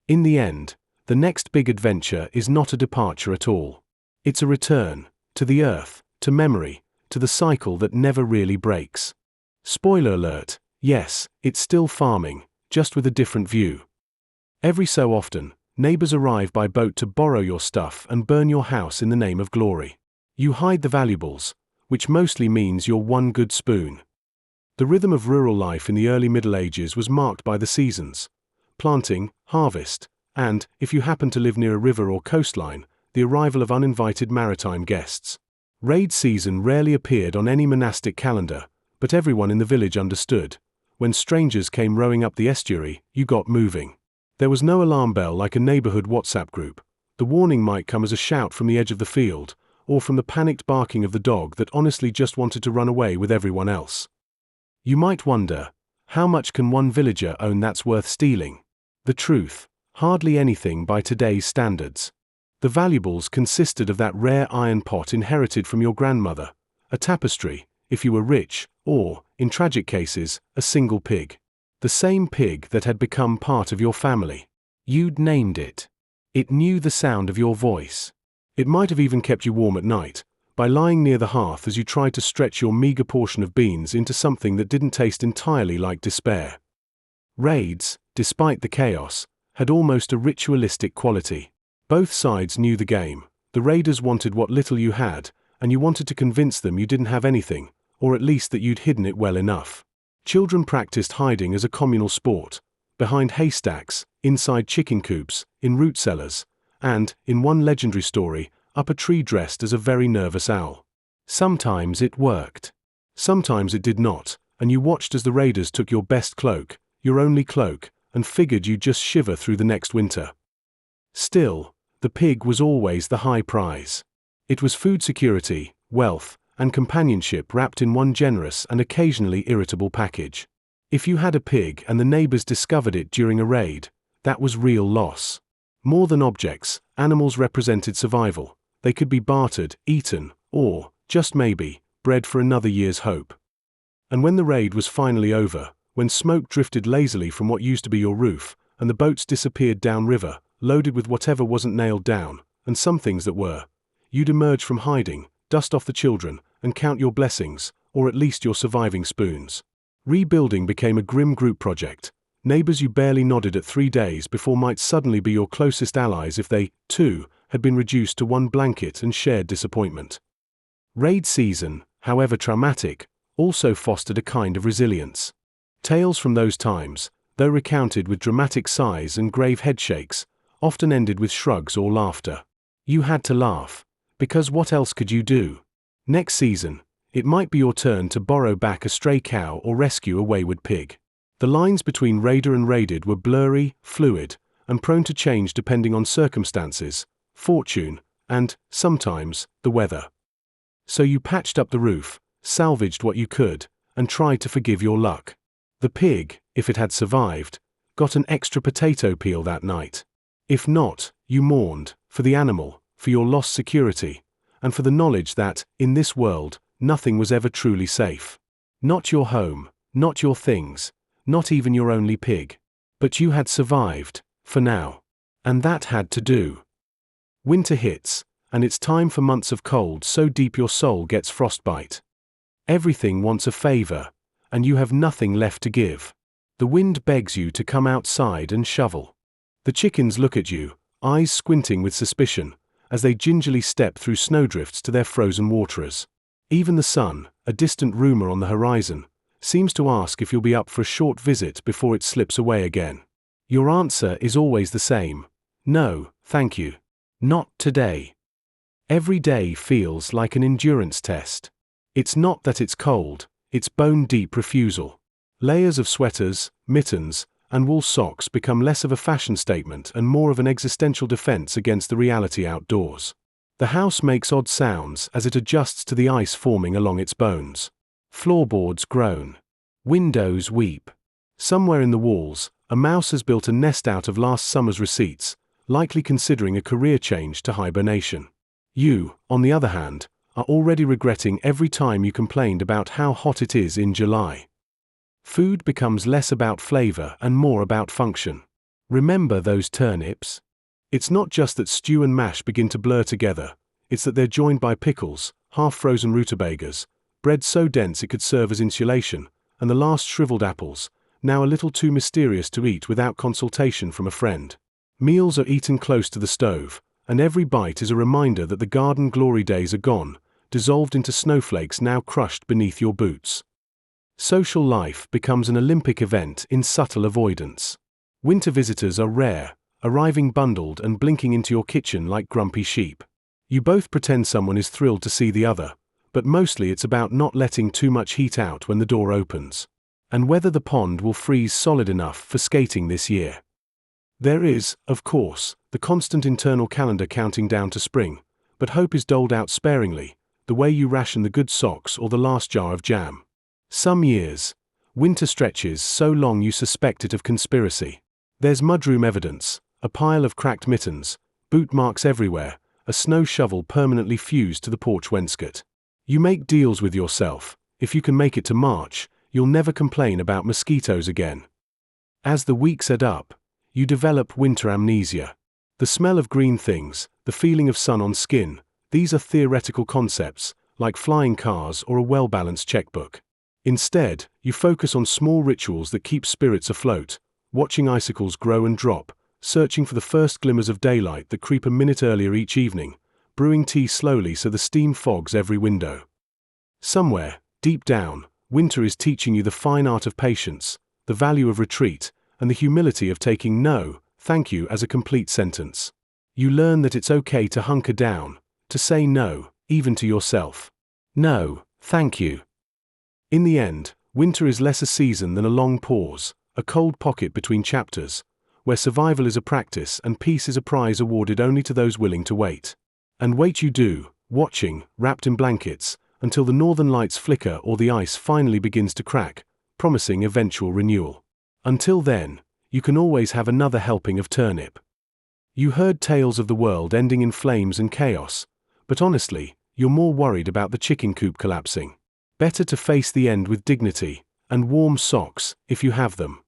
In the end, the next big adventure is not a departure at all. It's a return, to the earth, to memory, to the cycle that never really breaks. Spoiler alert, yes, it's still farming, just with a different view. Every so often, neighbors arrive by boat to borrow your stuff and burn your house in the name of glory. You hide the valuables, which mostly means your one good spoon. The rhythm of rural life in the early Middle Ages was marked by the seasons: planting, harvest, and, if you happen to live near a river or coastline, the arrival of uninvited maritime guests. Raid season rarely appeared on any monastic calendar, but everyone in the village understood. When strangers came rowing up the estuary, you got moving. There was no alarm bell like a neighborhood WhatsApp group. The warning might come as a shout from the edge of the field, or from the panicked barking of the dog that honestly just wanted to run away with everyone else. You might wonder, how much can one villager own that's worth stealing? The truth, hardly anything by today's standards. The valuables consisted of that rare iron pot inherited from your grandmother, a tapestry, if you were rich, or, in tragic cases, a single pig. The same pig that had become part of your family. You'd named it. It knew the sound of your voice. It might have even kept you warm at night, by lying near the hearth as you tried to stretch your meager portion of beans into something that didn't taste entirely like despair. Raids, despite the chaos, had almost a ritualistic quality. Both sides knew the game. The raiders wanted what little you had, and you wanted to convince them you didn't have anything, or at least that you'd hidden it well enough. Children practiced hiding as a communal sport, behind haystacks, inside chicken coops, in root cellars, and, in one legendary story, up a tree dressed as a very nervous owl. Sometimes it worked. Sometimes it did not, and you watched as the raiders took your best cloak, your only cloak, and figured you'd just shiver through the next winter. Still, the pig was always the high prize. It was food security, wealth, and companionship wrapped in one generous and occasionally irritable package. If you had a pig and the neighbors discovered it during a raid, that was real loss. More than objects, animals represented survival. They could be bartered, eaten, or, just maybe, bred for another year's hope. And when the raid was finally over, when smoke drifted lazily from what used to be your roof, and the boats disappeared downriver, loaded with whatever wasn't nailed down, and some things that were, you'd emerge from hiding, dust off the children, and count your blessings, or at least your surviving spoons. Rebuilding became a grim group project. Neighbors you barely nodded at 3 days before might suddenly be your closest allies if they, too, had been reduced to one blanket and shared disappointment. Raid season, however traumatic, also fostered a kind of resilience. Tales from those times, though recounted with dramatic sighs and grave headshakes, often ended with shrugs or laughter. You had to laugh, because what else could you do? Next season, it might be your turn to borrow back a stray cow or rescue a wayward pig. The lines between raider and raided were blurry, fluid, and prone to change depending on circumstances, fortune, and, sometimes, the weather. So you patched up the roof, salvaged what you could, and tried to forgive your luck. The pig, if it had survived, got an extra potato peel that night. If not, you mourned, for the animal, for your lost security, and for the knowledge that, in this world, nothing was ever truly safe. Not your home, not your things, not even your only pig. But you had survived, for now. And that had to do. Winter hits, and it's time for months of cold so deep your soul gets frostbite. Everything wants a favor, and you have nothing left to give. The wind begs you to come outside and shovel. The chickens look at you, eyes squinting with suspicion, as they gingerly step through snowdrifts to their frozen waterers. Even the sun, a distant rumor on the horizon, seems to ask if you'll be up for a short visit before it slips away again. Your answer is always the same. No, thank you. Not today. Every day feels like an endurance test. It's not that it's cold, it's bone-deep refusal. Layers of sweaters, mittens, and wool socks become less of a fashion statement and more of an existential defense against the reality outdoors. The house makes odd sounds as it adjusts to the ice forming along its bones. Floorboards groan. Windows weep. Somewhere in the walls, a mouse has built a nest out of last summer's receipts, likely considering a career change to hibernation. You, on the other hand, are already regretting every time you complained about how hot it is in July. Food becomes less about flavor and more about function. Remember those turnips? It's not just that stew and mash begin to blur together, it's that they're joined by pickles, half-frozen rutabagas, bread so dense it could serve as insulation, and the last shriveled apples, now a little too mysterious to eat without consultation from a friend. Meals are eaten close to the stove, and every bite is a reminder that the garden glory days are gone, dissolved into snowflakes now crushed beneath your boots. Social life becomes an Olympic event in subtle avoidance. Winter visitors are rare, arriving bundled and blinking into your kitchen like grumpy sheep. You both pretend someone is thrilled to see the other, but mostly it's about not letting too much heat out when the door opens, and whether the pond will freeze solid enough for skating this year. There is, of course, the constant internal calendar counting down to spring, but hope is doled out sparingly, the way you ration the good socks or the last jar of jam. Some years, winter stretches so long you suspect it of conspiracy. There's mudroom evidence, a pile of cracked mittens, boot marks everywhere, a snow shovel permanently fused to the porch wainscot. You make deals with yourself. If you can make it to March, you'll never complain about mosquitoes again. As the weeks add up, you develop winter amnesia. The smell of green things, the feeling of sun on skin, these are theoretical concepts, like flying cars or a well-balanced checkbook. Instead, you focus on small rituals that keep spirits afloat, watching icicles grow and drop, searching for the first glimmers of daylight that creep a minute earlier each evening, brewing tea slowly so the steam fogs every window. Somewhere, deep down, winter is teaching you the fine art of patience, the value of retreat, and the humility of taking no, thank you as a complete sentence. You learn that it's okay to hunker down, to say no, even to yourself. No, thank you. In the end, winter is less a season than a long pause, a cold pocket between chapters, where survival is a practice and peace is a prize awarded only to those willing to wait. And wait you do, watching, wrapped in blankets, until the northern lights flicker or the ice finally begins to crack, promising eventual renewal. Until then, you can always have another helping of turnip. You heard tales of the world ending in flames and chaos, but honestly, you're more worried about the chicken coop collapsing. Better to face the end with dignity, and warm socks, if you have them.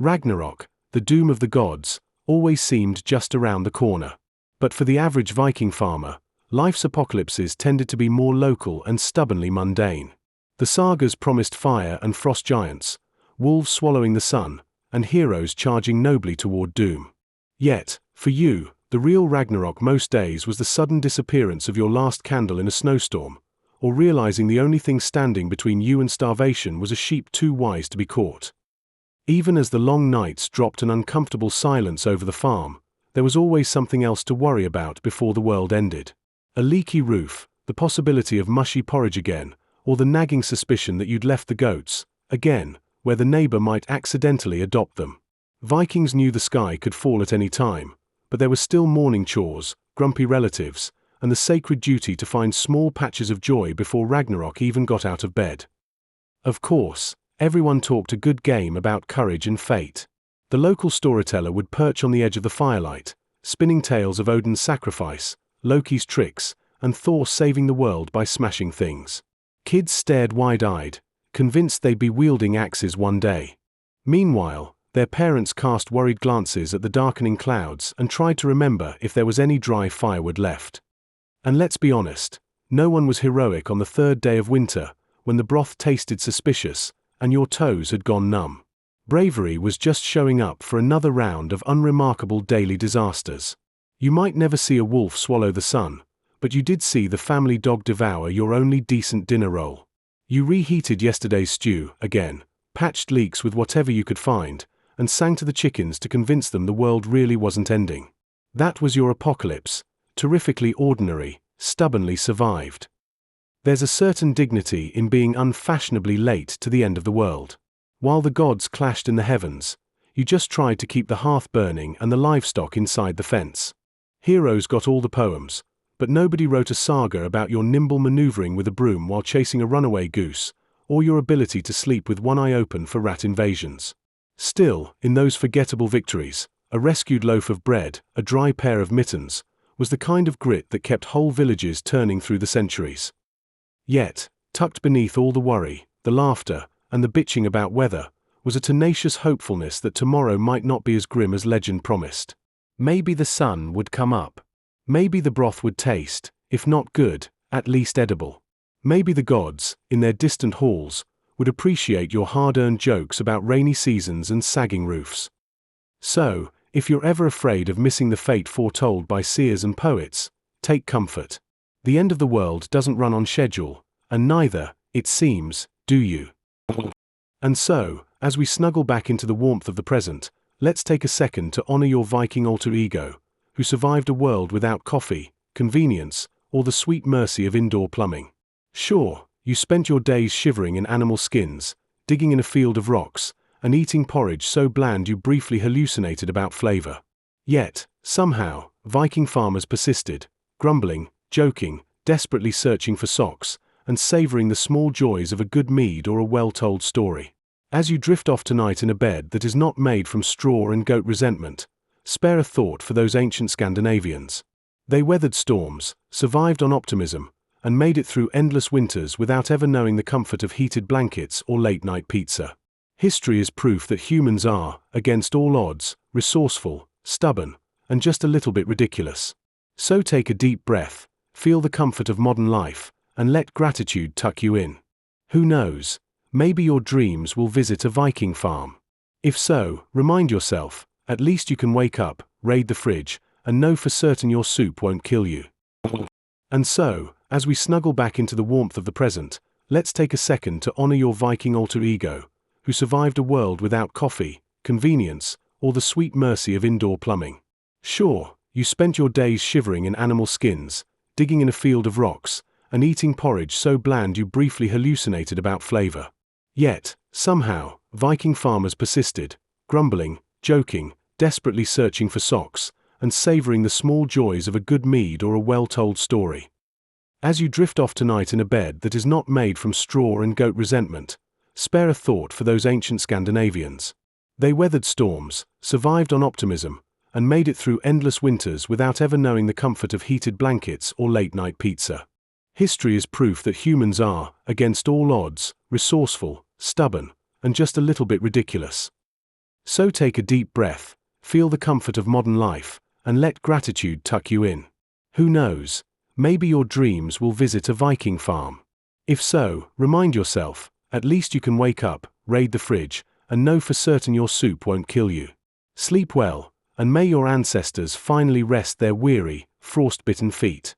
Ragnarok, the doom of the gods, always seemed just around the corner. But for the average Viking farmer, life's apocalypses tended to be more local and stubbornly mundane. The sagas promised fire and frost giants, wolves swallowing the sun, and heroes charging nobly toward doom. Yet, for you, the real Ragnarok most days was the sudden disappearance of your last candle in a snowstorm, or realizing the only thing standing between you and starvation was a sheep too wise to be caught. Even as the long nights dropped an uncomfortable silence over the farm, there was always something else to worry about before the world ended. A leaky roof, the possibility of mushy porridge again, or the nagging suspicion that you'd left the goats, again, where the neighbor might accidentally adopt them. Vikings knew the sky could fall at any time, but there were still morning chores, grumpy relatives, and the sacred duty to find small patches of joy before Ragnarok even got out of bed. Of course, everyone talked a good game about courage and fate. The local storyteller would perch on the edge of the firelight, spinning tales of Odin's sacrifice, Loki's tricks, and Thor saving the world by smashing things. Kids stared wide-eyed, convinced they'd be wielding axes one day. Meanwhile, their parents cast worried glances at the darkening clouds and tried to remember if there was any dry firewood left. And let's be honest, no one was heroic on the third day of winter, when the broth tasted suspicious, and your toes had gone numb. Bravery was just showing up for another round of unremarkable daily disasters. You might never see a wolf swallow the sun, but you did see the family dog devour your only decent dinner roll. You reheated yesterday's stew, again, patched leaks with whatever you could find, and sang to the chickens to convince them the world really wasn't ending. That was your apocalypse, terrifically ordinary, stubbornly survived. There's a certain dignity in being unfashionably late to the end of the world. While the gods clashed in the heavens, you just tried to keep the hearth burning and the livestock inside the fence. Heroes got all the poems, but nobody wrote a saga about your nimble maneuvering with a broom while chasing a runaway goose, or your ability to sleep with one eye open for rat invasions. Still, in those forgettable victories, a rescued loaf of bread, a dry pair of mittens, was the kind of grit that kept whole villages turning through the centuries. Yet, tucked beneath all the worry, the laughter, and the bitching about weather, was a tenacious hopefulness that tomorrow might not be as grim as legend promised. Maybe the sun would come up. Maybe the broth would taste, if not good, at least edible. Maybe the gods, in their distant halls, would appreciate your hard-earned jokes about rainy seasons and sagging roofs. So, if you're ever afraid of missing the fate foretold by seers and poets, take comfort. The end of the world doesn't run on schedule, and neither, it seems, do you. And so, as we snuggle back into the warmth of the present, let's take a second to honor your Viking alter ego, who survived a world without coffee, convenience, or the sweet mercy of indoor plumbing. Sure, you spent your days shivering in animal skins, digging in a field of rocks, and eating porridge so bland you briefly hallucinated about flavor. Yet, somehow, Viking farmers persisted, grumbling, joking, desperately searching for socks, and savoring the small joys of a good mead or a well-told story. As you drift off tonight in a bed that is not made from straw and goat resentment, spare a thought for those ancient Scandinavians. They weathered storms, survived on optimism, and made it through endless winters without ever knowing the comfort of heated blankets or late-night pizza. History is proof that humans are, against all odds, resourceful, stubborn, and just a little bit ridiculous. So take a deep breath, feel the comfort of modern life, and let gratitude tuck you in. Who knows, maybe your dreams will visit a Viking farm. If so, remind yourself, at least you can wake up, raid the fridge, and know for certain your soup won't kill you. And so, as we snuggle back into the warmth of the present, let's take a second to honor your Viking alter ego, who survived a world without coffee, convenience, or the sweet mercy of indoor plumbing. Sure, you spent your days shivering in animal skins, digging in a field of rocks, and eating porridge so bland you briefly hallucinated about flavor. Yet, somehow, Viking farmers persisted, grumbling, joking, desperately searching for socks, and savoring the small joys of a good mead or a well-told story. As you drift off tonight in a bed that is not made from straw and goat resentment, spare a thought for those ancient Scandinavians. They weathered storms, survived on optimism, and made it through endless winters without ever knowing the comfort of heated blankets or late-night pizza. History is proof that humans are, against all odds, resourceful, stubborn, and just a little bit ridiculous. So take a deep breath, feel the comfort of modern life, and let gratitude tuck you in. Who knows, maybe your dreams will visit a Viking farm. If so, remind yourself, at least you can wake up, raid the fridge, and know for certain your soup won't kill you. Sleep well, and may your ancestors finally rest their weary, frost-bitten feet.